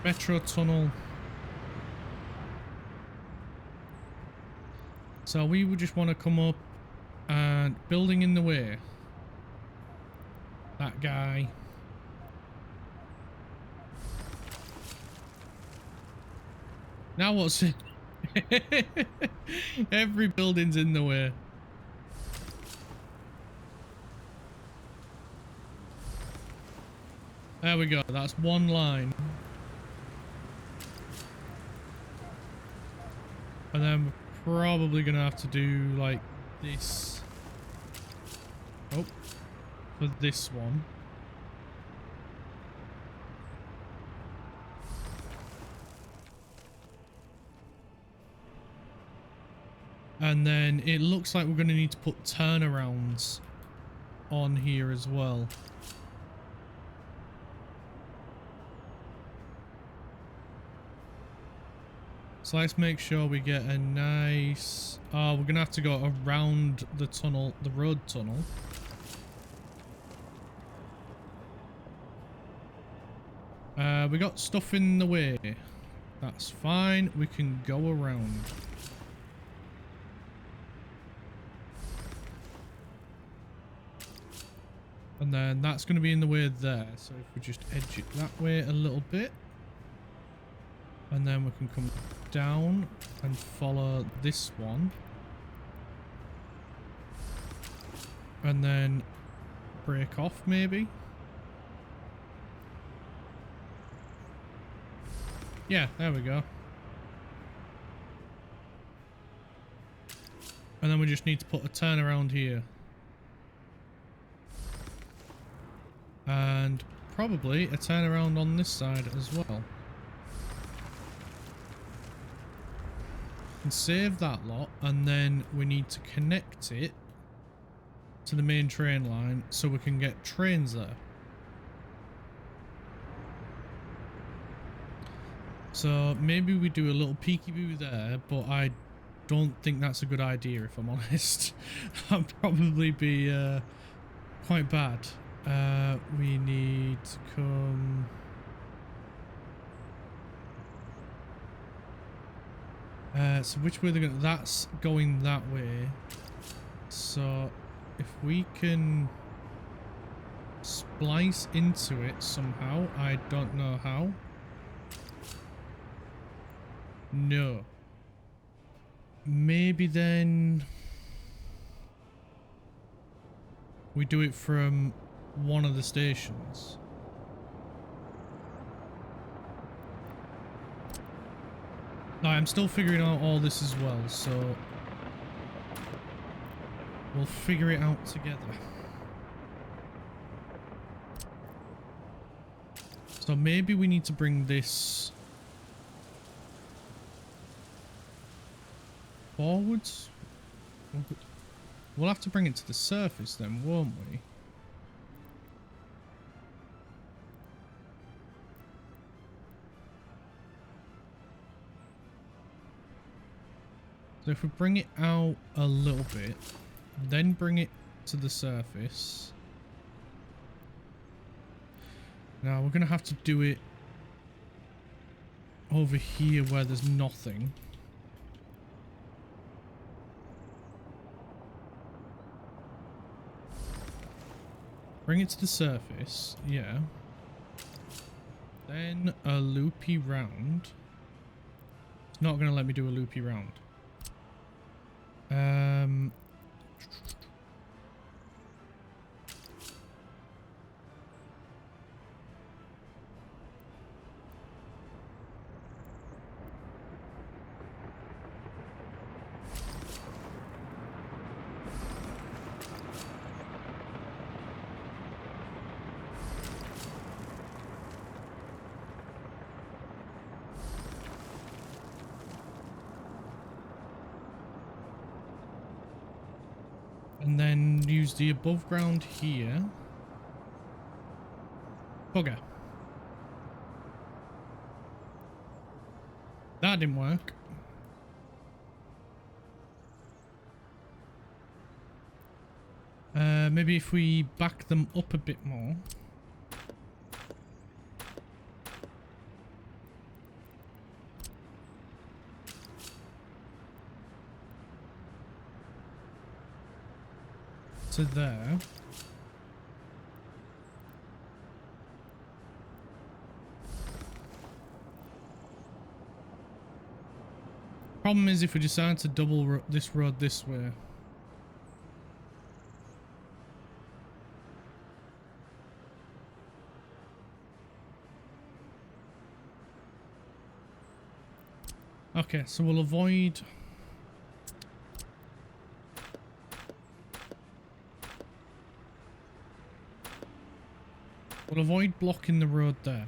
Metro tunnel. So we would just want to come up and building in the way. That guy. Now what's it? Every building's in the way. There we go. That's one line. And then we're probably going to have to do like this. Oh, for this one. And then it looks like we're going to need to put turnarounds on here as well. So let's make sure we get a nice... Oh, we're going to have to go around the tunnel, the road tunnel. We got stuff in the way. That's fine. We can go around. And then that's going to be in the way there. So if we just edge it that way a little bit. And then we can come down and follow this one. And then break off maybe. Yeah, there we go. And then we just need to put a turnaround here. And probably a turnaround on this side as well. And save that lot, and then we need to connect it to the main train line so we can get trains there. So maybe we do a little peekaboo there, but I don't think that's a good idea if I'm honest. That'd probably be quite bad. We need to come... so which way they're going? That's going that way. So if we can splice into it somehow, I don't know how. No. Maybe then we do it from one of the stations. No, I'm still figuring out all this as well, so we'll figure it out together. So maybe we need to bring this forwards. We'll have to bring it to the surface then, won't we? So if we bring it out a little bit, then bring it to the surface. Now we're going to have to do it over here where there's nothing. Bring it to the surface, yeah. Then a loopy round. It's not going to let me do a loopy round. And then use the above ground here. Bugger. That didn't work. Maybe if we back them up a bit more. To there. Problem is if we decide to double this road this way. Okay, so we'll avoid... We'll avoid blocking the road there.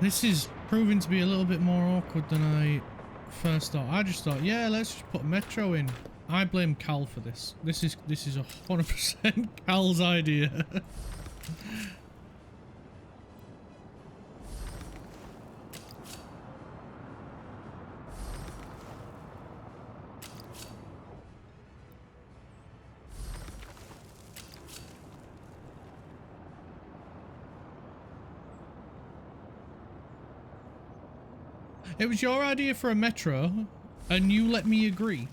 This is proving to be a little bit more awkward than I first thought. I just thought, yeah, let's just put a metro in. I blame Cal for this. This is 100% Cal's idea. It was your idea for a metro, and you let me agree.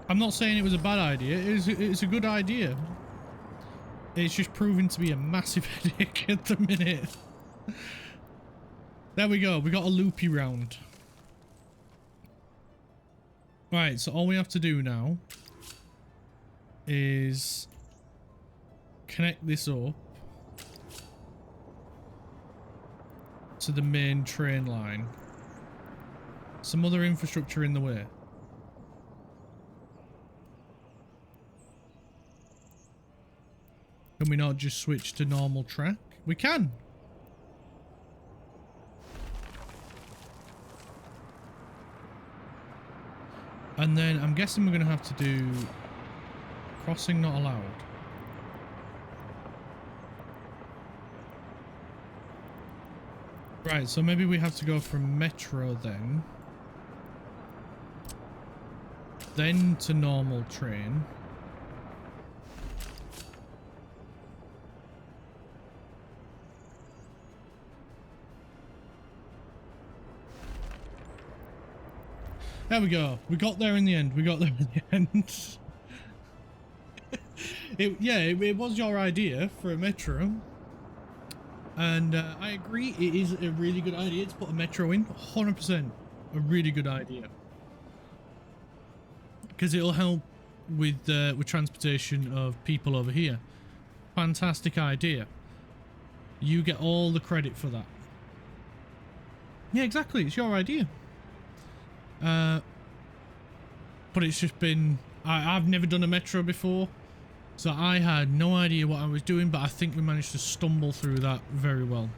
I'm not saying it was a bad idea. It's a good idea. It's just proving to be a massive headache at the minute. There we go. We got a loopy round. Right, so all we have to do now is connect this up to the main train line. Some other infrastructure in the way. Can we not just switch to normal track? We can. And then I'm guessing we're going to have to do crossing not allowed. Right, so maybe we have to go from metro then to normal train. There we go. We got there in the end. We got there in the end. It was your idea for a metro. And I agree, it is a really good idea to put a metro in. 100%, a really good idea, because it'll help with transportation of people over here. Fantastic idea. You get all the credit for that. Yeah, exactly. It's your idea. But it's just been... I've never done a metro before, so I had no idea what I was doing, but I think we managed to stumble through that very well.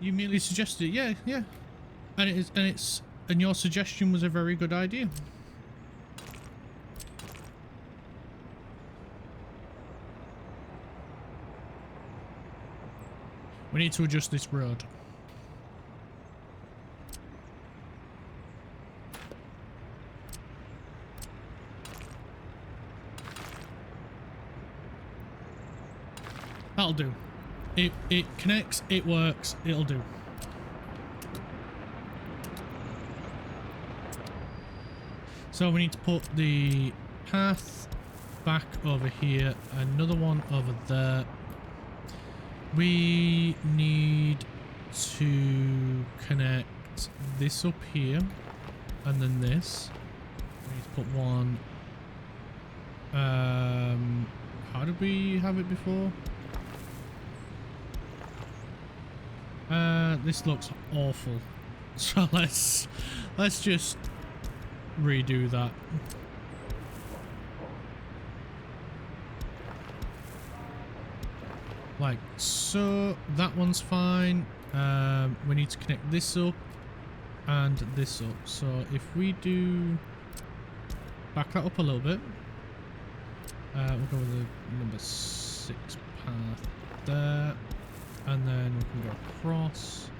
You merely suggested it. Yeah, yeah. And your suggestion was a very good idea. We need to adjust this road. That'll do. It connects, it works, it'll do. So we need to put the path back over here, another one over there. We need to connect this up here, and then this. We need to put one. How did we have it before? This looks awful. So let's just redo that. Like so. That one's fine. We need to connect this up and this up. So if we do back that up a little bit, we'll go with the number 6 path there, and then we can go across,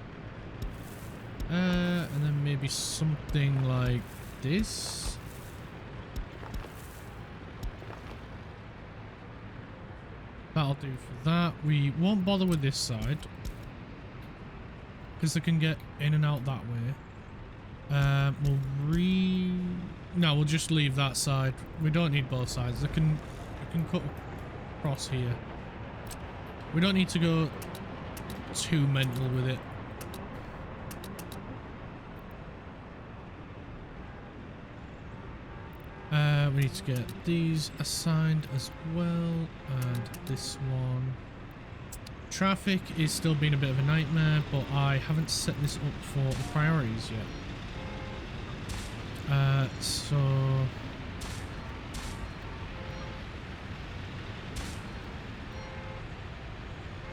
and then maybe something like this. That'll do for that. We won't bother with this side because they can get in and out that way. We'll just leave that side. We don't need both sides. They can cut across here. We don't need to go too mental with it. We need to get these assigned as well, and this one. Traffic is still being a bit of a nightmare, but I haven't set this up for the priorities yet. So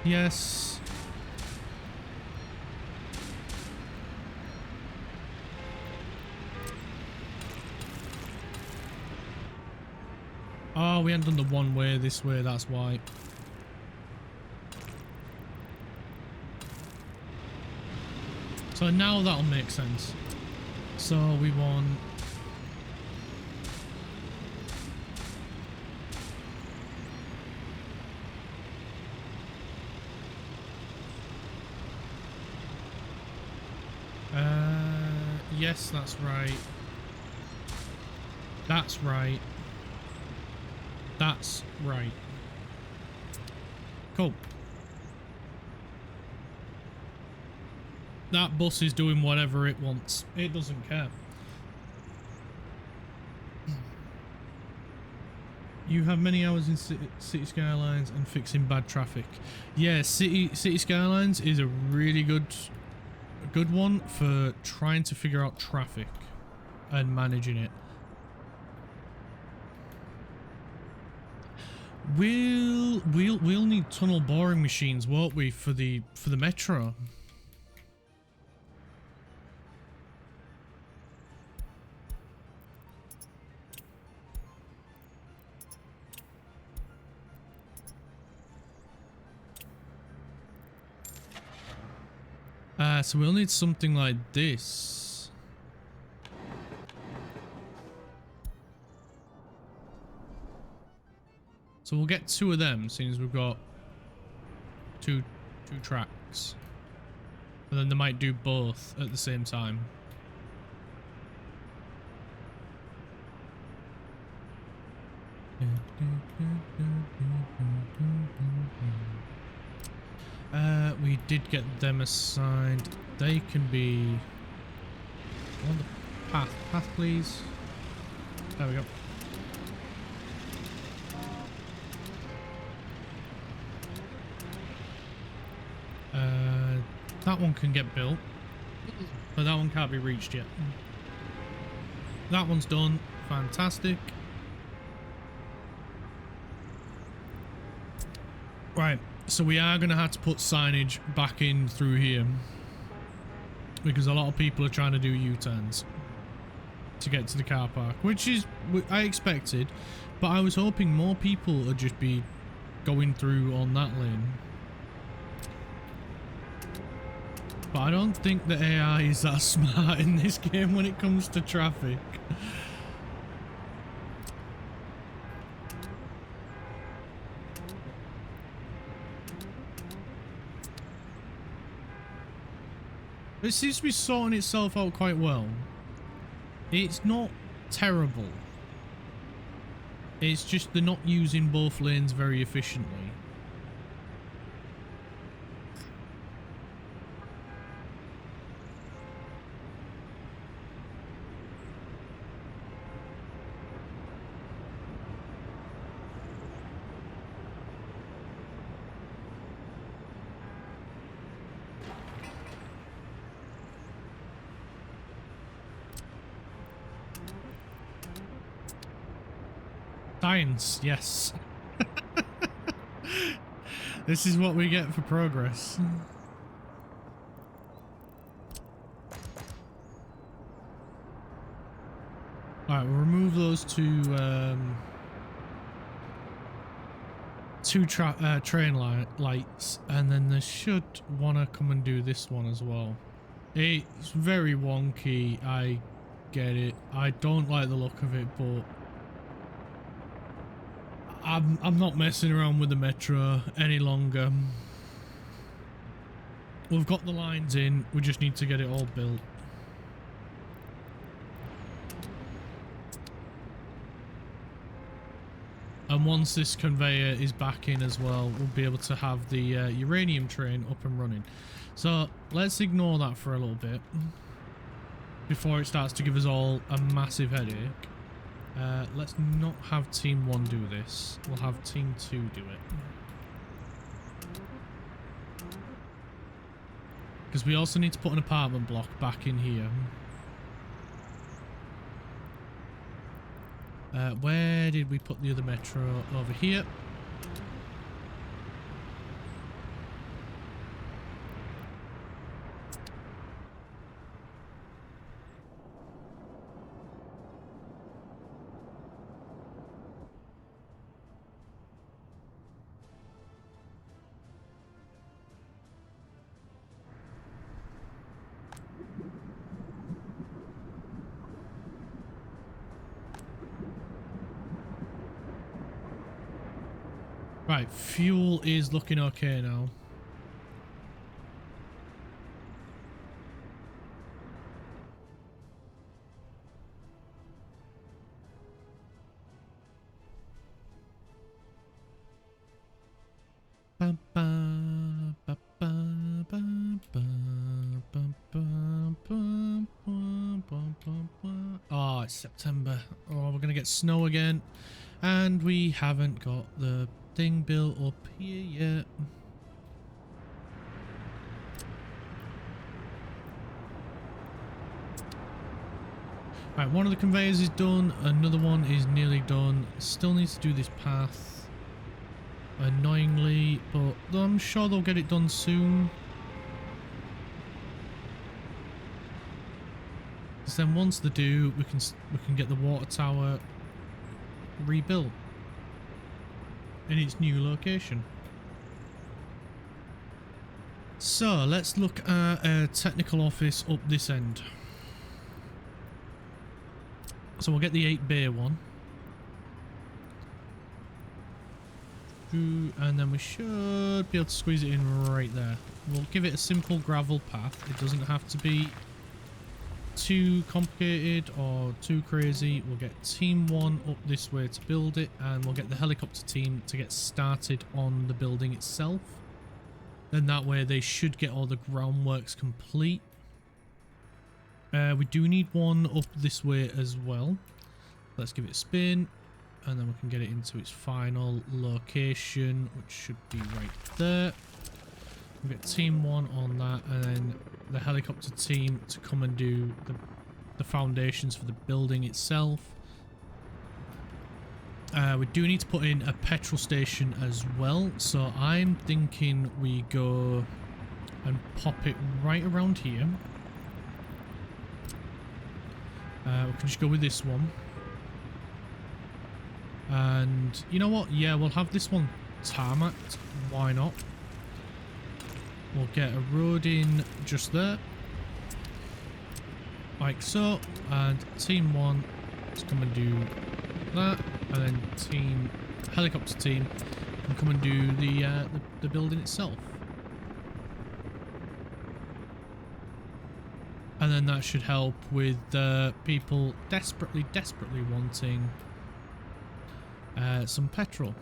yes. Oh, we hadn't done the one way this way, that's why. So now that'll make sense. So we want... yes, that's right. That's right. That's right. Cool. That bus is doing whatever it wants. It doesn't care. You have many hours in City Skylines and fixing bad traffic. Yeah, City Skylines is a really good one for trying to figure out traffic and managing it. We'll need tunnel boring machines, won't we, for the metro? So we'll need something like this. So we'll get 2 of them, seeing as we've got two tracks. And then they might do both at the same time. We did get them assigned. They can be on the path, please. There we go. That one can get built, but that one can't be reached yet. That one's done. Fantastic. Right, so we are going to have to put signage back in through here because a lot of people are trying to do U-turns to get to the car park, which is I expected, but I was hoping more people would just be going through on that lane. But I don't think the AI is that smart in this game when it comes to traffic. It seems to be sorting itself out quite well. It's not terrible. It's just they're not using both lanes very efficiently. Science, yes. This is what we get for progress. Alright, we'll remove those two train lights, and then they should want to come and do this one as well. It's very wonky, I get it. I don't like the look of it, but I'm not messing around with the metro any longer. We've got the lines in, we just need to get it all built. And once this conveyor is back in as well, we'll be able to have the uranium train up and running. So let's ignore that for a little bit before it starts to give us all a massive headache. Let's not have Team 1 do this. We'll have Team 2 do it. Because we also need to put an apartment block back in here. Where did we put the other metro? Over here. Right, fuel is looking okay now. Oh, it's September. Oh, we're gonna get snow again. And we haven't got the thing built up here yet. Right, one of the conveyors is done, another one is nearly done. Still needs to do this path, annoyingly, but I'm sure they'll get it done soon. Because then once they do, we can get the water tower rebuilt in its new location. So let's look at a technical office up this end. So we'll get the 8-bay one. And then we should be able to squeeze it in right there. We'll give it a simple gravel path. It doesn't have to be too complicated or too crazy. We'll get team 1 up this way to build it, and we'll get the helicopter team to get started on the building itself. Then that way they should get all the groundworks complete. We do need one up this way as well. Let's give it a spin, and then we can get it into its final location, which should be right there. We'll get team 1 on that, and then the helicopter team to come and do the foundations for the building itself. We do need to put in a petrol station as well, so I'm thinking we go and pop it right around here. We can just go with this one. And you know what? Yeah, we'll have this one tarmacked. Why not? We'll get a road in just there. Like so. And team 1 to come and do that. And then helicopter team can come and do the building itself. And then that should help with people desperately wanting some petrol.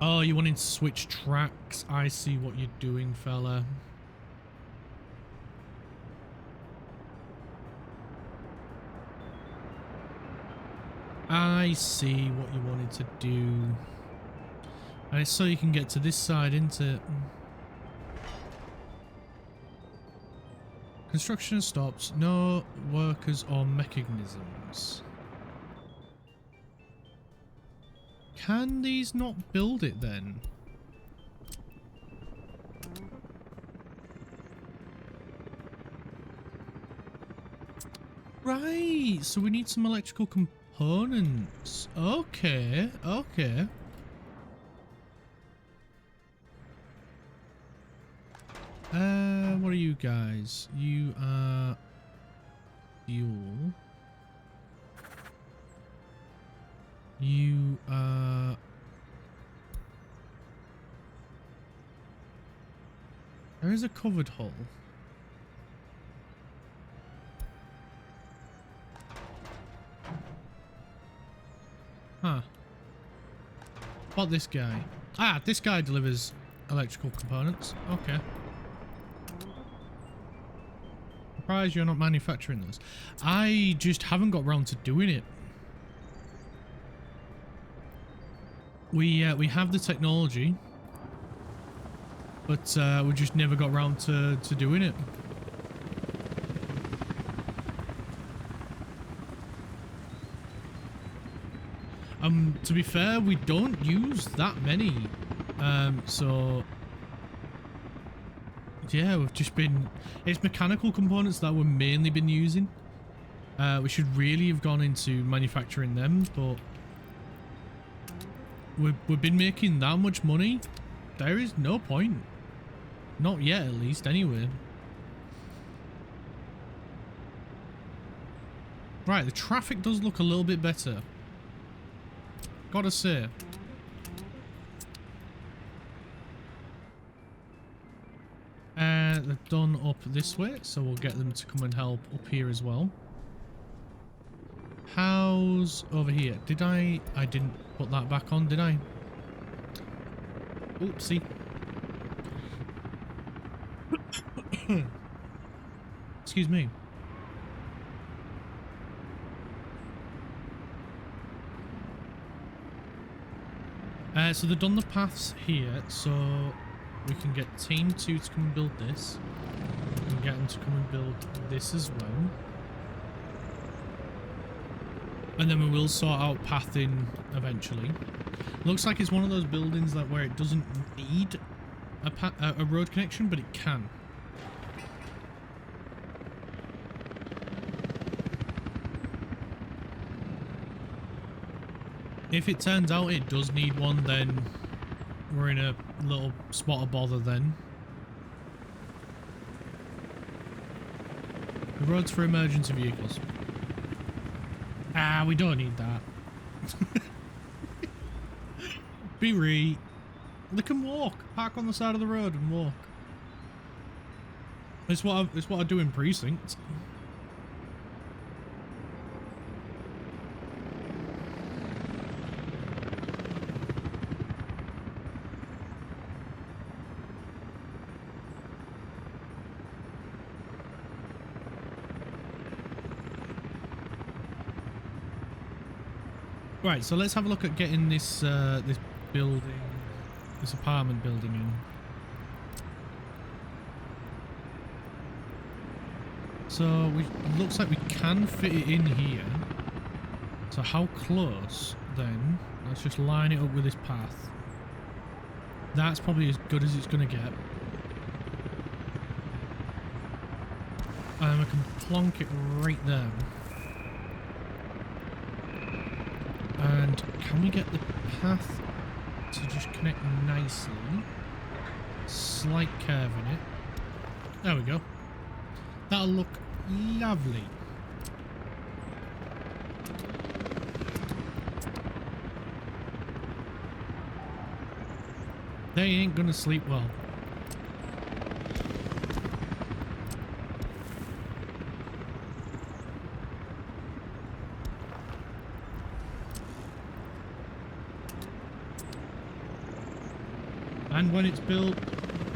Oh, you wanting to switch tracks? I see what you're doing, fella. I see what you wanted to do. And it's so you can get to this side, isn't it? Construction has stopped. No workers or mechanisms. Can these not build it then? Right, so we need some electrical components. Okay, okay. What are you guys? You are fuel. You are... There is a covered hull. Huh. What this guy? Ah, this guy delivers electrical components. Okay. Surprised you're not manufacturing those. I just haven't got round to doing it. We have the technology, but we just never got round to doing it. To be fair, we don't use that many, so yeah, we've just been... It's mechanical components that we've mainly been using. We should really have gone into manufacturing them, but we've been making that much money. There is no point. Not yet, at least, anyway. Right, the traffic does look a little bit better. Gotta say. They're done up this way, so we'll get them to come and help up here as well. How's over here? Did I didn't put that back on, did I? Oopsie. Excuse me. So they've done the paths here, so we can get team 2 to come and build this. We can get them to come and build this as well. And then we will sort out pathing eventually. Looks like it's one of those buildings that where it doesn't need a road connection, but it can. If it turns out it does need one, then we're in a little spot of bother then. The roads for emergency vehicles. Ah, we don't need that. Be re. They can walk. Park on the side of the road and walk. It's what I do in precinct. Right, so let's have a look at getting this this building, this apartment building in. So looks like we can fit it in here. So how close then? Let's just line it up with this path. That's probably as good as it's gonna get. And I can plonk it right there. And can we get the path to just connect nicely? Slight curve in it. There we go. That'll look lovely. They ain't gonna sleep well. And when it's built,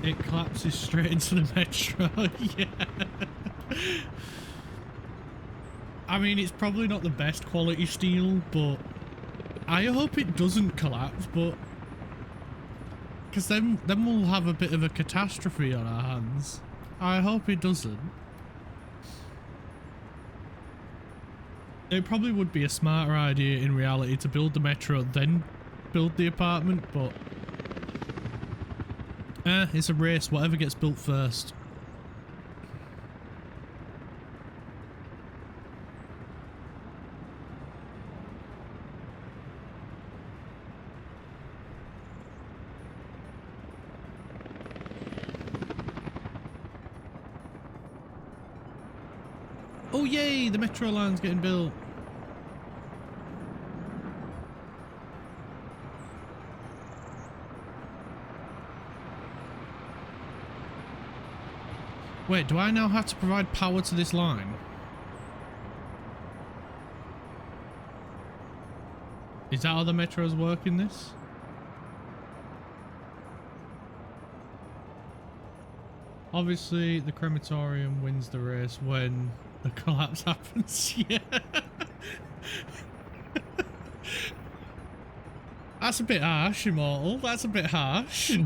it collapses straight into the metro. Yeah. I mean, it's probably not the best quality steel, but I hope it doesn't collapse, but because then we'll have a bit of a catastrophe on our hands. I hope it doesn't. It probably would be a smarter idea in reality to build the metro, then build the apartment, but it's a race, whatever gets built first. Oh yay, the metro line's getting built. Wait, do I now have to provide power to this line? Is that how the metros work in this? Obviously, the crematorium wins the race when the collapse happens. Yeah. That's a bit harsh, Immortal. That's a bit harsh.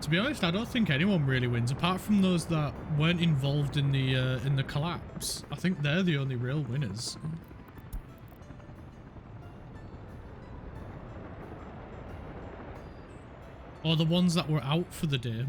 To be honest, I don't think anyone really wins, apart from those that weren't involved in the collapse. I think they're the only real winners. Or the ones that were out for the day.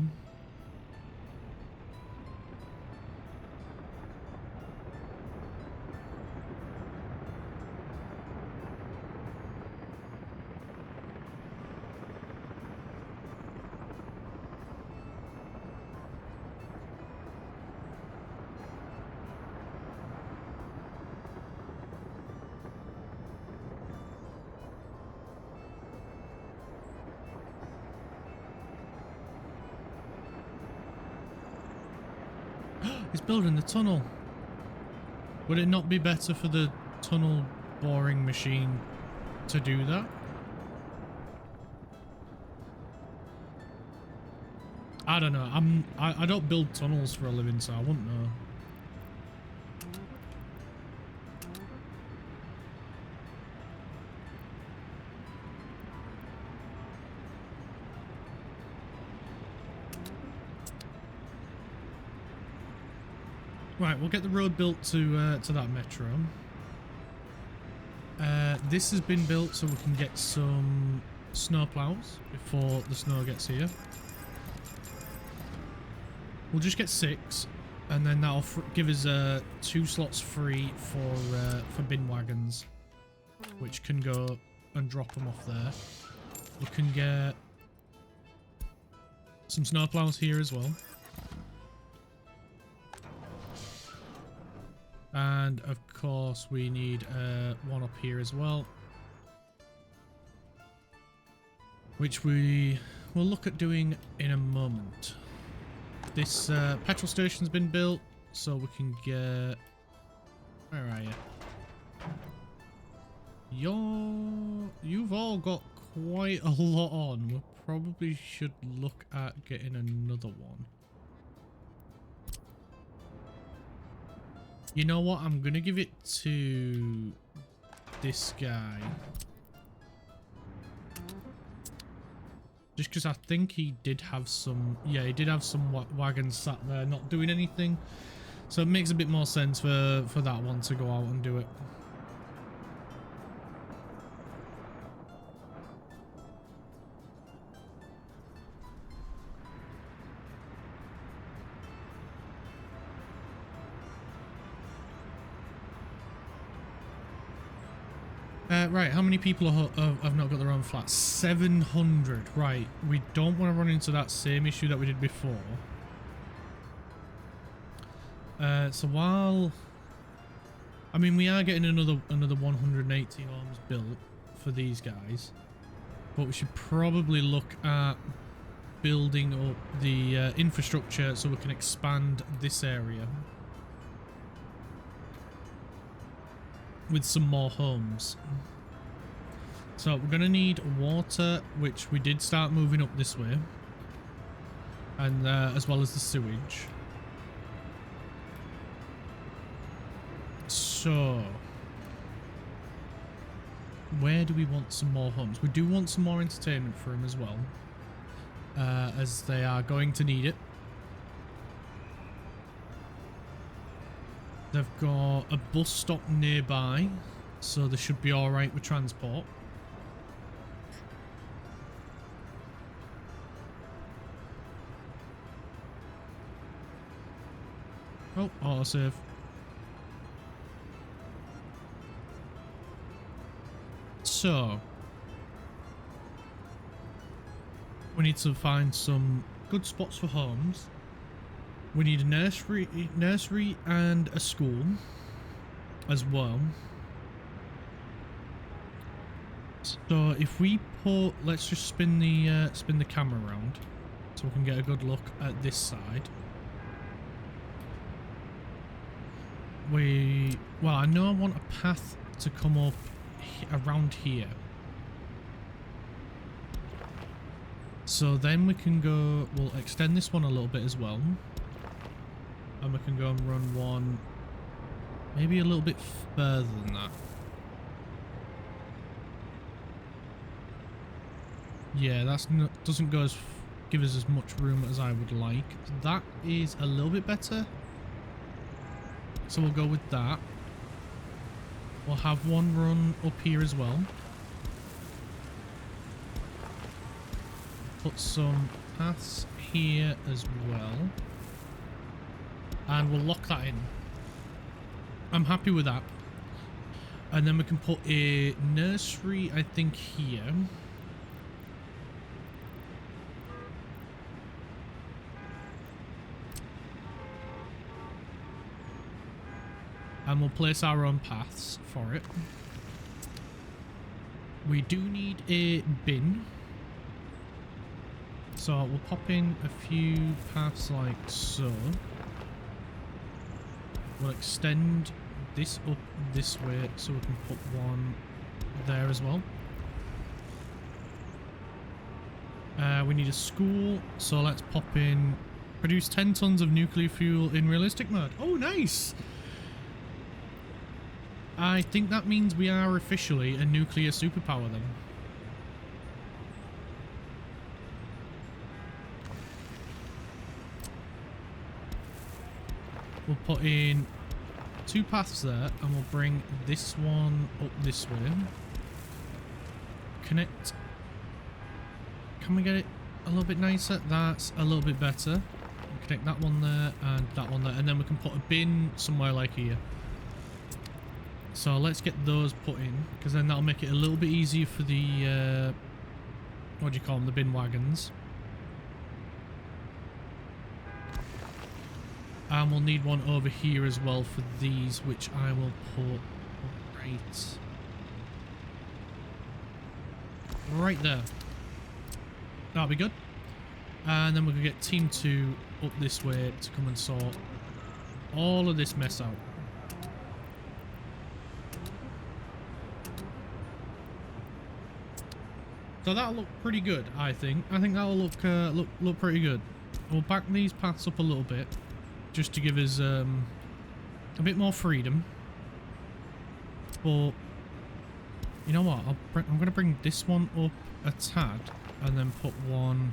It's building the tunnel. Would it not be better for the tunnel boring machine to do that? I don't know. I don't build tunnels for a living, so I wouldn't know. Right, we'll get the road built to that metro. This has been built so we can get some snow plows before the snow gets here. We'll just get 6, and then that'll give us 2 slots free for bin wagons, which can go and drop them off there. We can get some snow plows here as well. And of course we need one up here as well, which we will look at doing in a moment. This petrol station's been built, so we can get... Where are you? You've all got quite a lot on. We probably should look at getting another one. You know what? I'm gonna give it to this guy. Just because I think he did have some... Yeah, he did have some wagons sat there not doing anything. So it makes a bit more sense for that one to go out and do it. Right, how many people have not got their own flats? 700. Right, we don't want to run into that same issue that we did before. So while... I mean, we are getting another 118 homes built for these guys. But we should probably look at building up the infrastructure so we can expand this area with some more homes. So we're going to need water, which we did start moving up this way, and as well as the sewage. So where do we want some more homes? We do want some more entertainment for them as well, as they are going to need it. They've got a bus stop nearby, so they should be alright with transport. Oh, autosave. So, we need to find some good spots for homes. We need a nursery and a school as well. So if we put, let's just spin the camera around so we can get a good look at this side. Well, I know I want a path to come up around here. So then we can go, we'll extend this one a little bit as well. And we can go and run one maybe a little bit further than that. Yeah, that's not, doesn't go as give us as much room as I would like. That is a little bit better. So we'll go with that. We'll have one run up here as well. Put some paths here as well. And we'll lock that in. I'm happy with that. And then we can put a nursery, I think, here. And we'll place our own paths for it. We do need a bin. So we'll pop in a few paths like so. We'll extend this up this way so we can put one there as well. We need a school, so let's pop in produce 10 tons of nuclear fuel in realistic mode. Oh, nice! I think that means we are officially a nuclear superpower then. we'll put in 2 paths there, and we'll bring this one up this way. Connect. Can we get it a little bit nicer? That's a little bit better. We'll connect that one there and that one there, and then we can put a bin somewhere like here. So let's get those put in, because then that'll make it a little bit easier for the what do you call them, the bin wagons. And we'll need one over here as well for these, which I will put right there. That'll be good. And then we're going to get team 2 up this way to come and sort all of this mess out. So that'll look pretty good, I think. I think that'll look pretty good. We'll back these paths up a little bit, just to give us a bit more freedom. But you know what? I'm going to bring this one up a tad, and then put one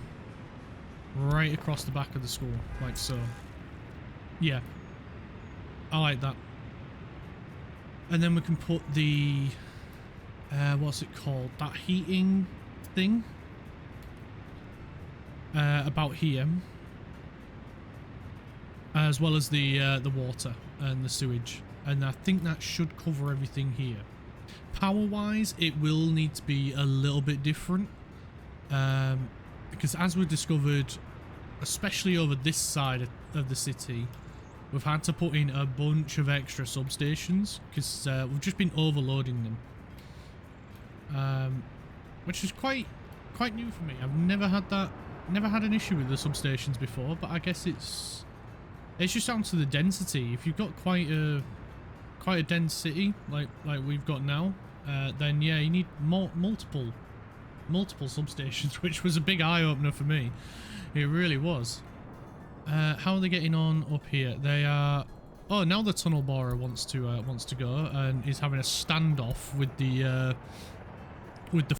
right across the back of the school, like so. Yeah, I like that. And then we can put the what's it called? That heating thing about here, as well as the water and the sewage, and I think that should cover everything here. Power wise, it will need to be a little bit different, because as we've discovered, especially over this side of the city, we've had to put in a bunch of extra substations because we've just been overloading them, which is quite new for me. I've never had an issue with the substations before, but I guess it's just down to the density. If you've got quite a dense city like we've got now, then yeah, you need multiple substations, which was a big eye-opener for me. It really was. How are they getting on up here? They are... Oh, now the tunnel borer wants to go and is having a standoff with the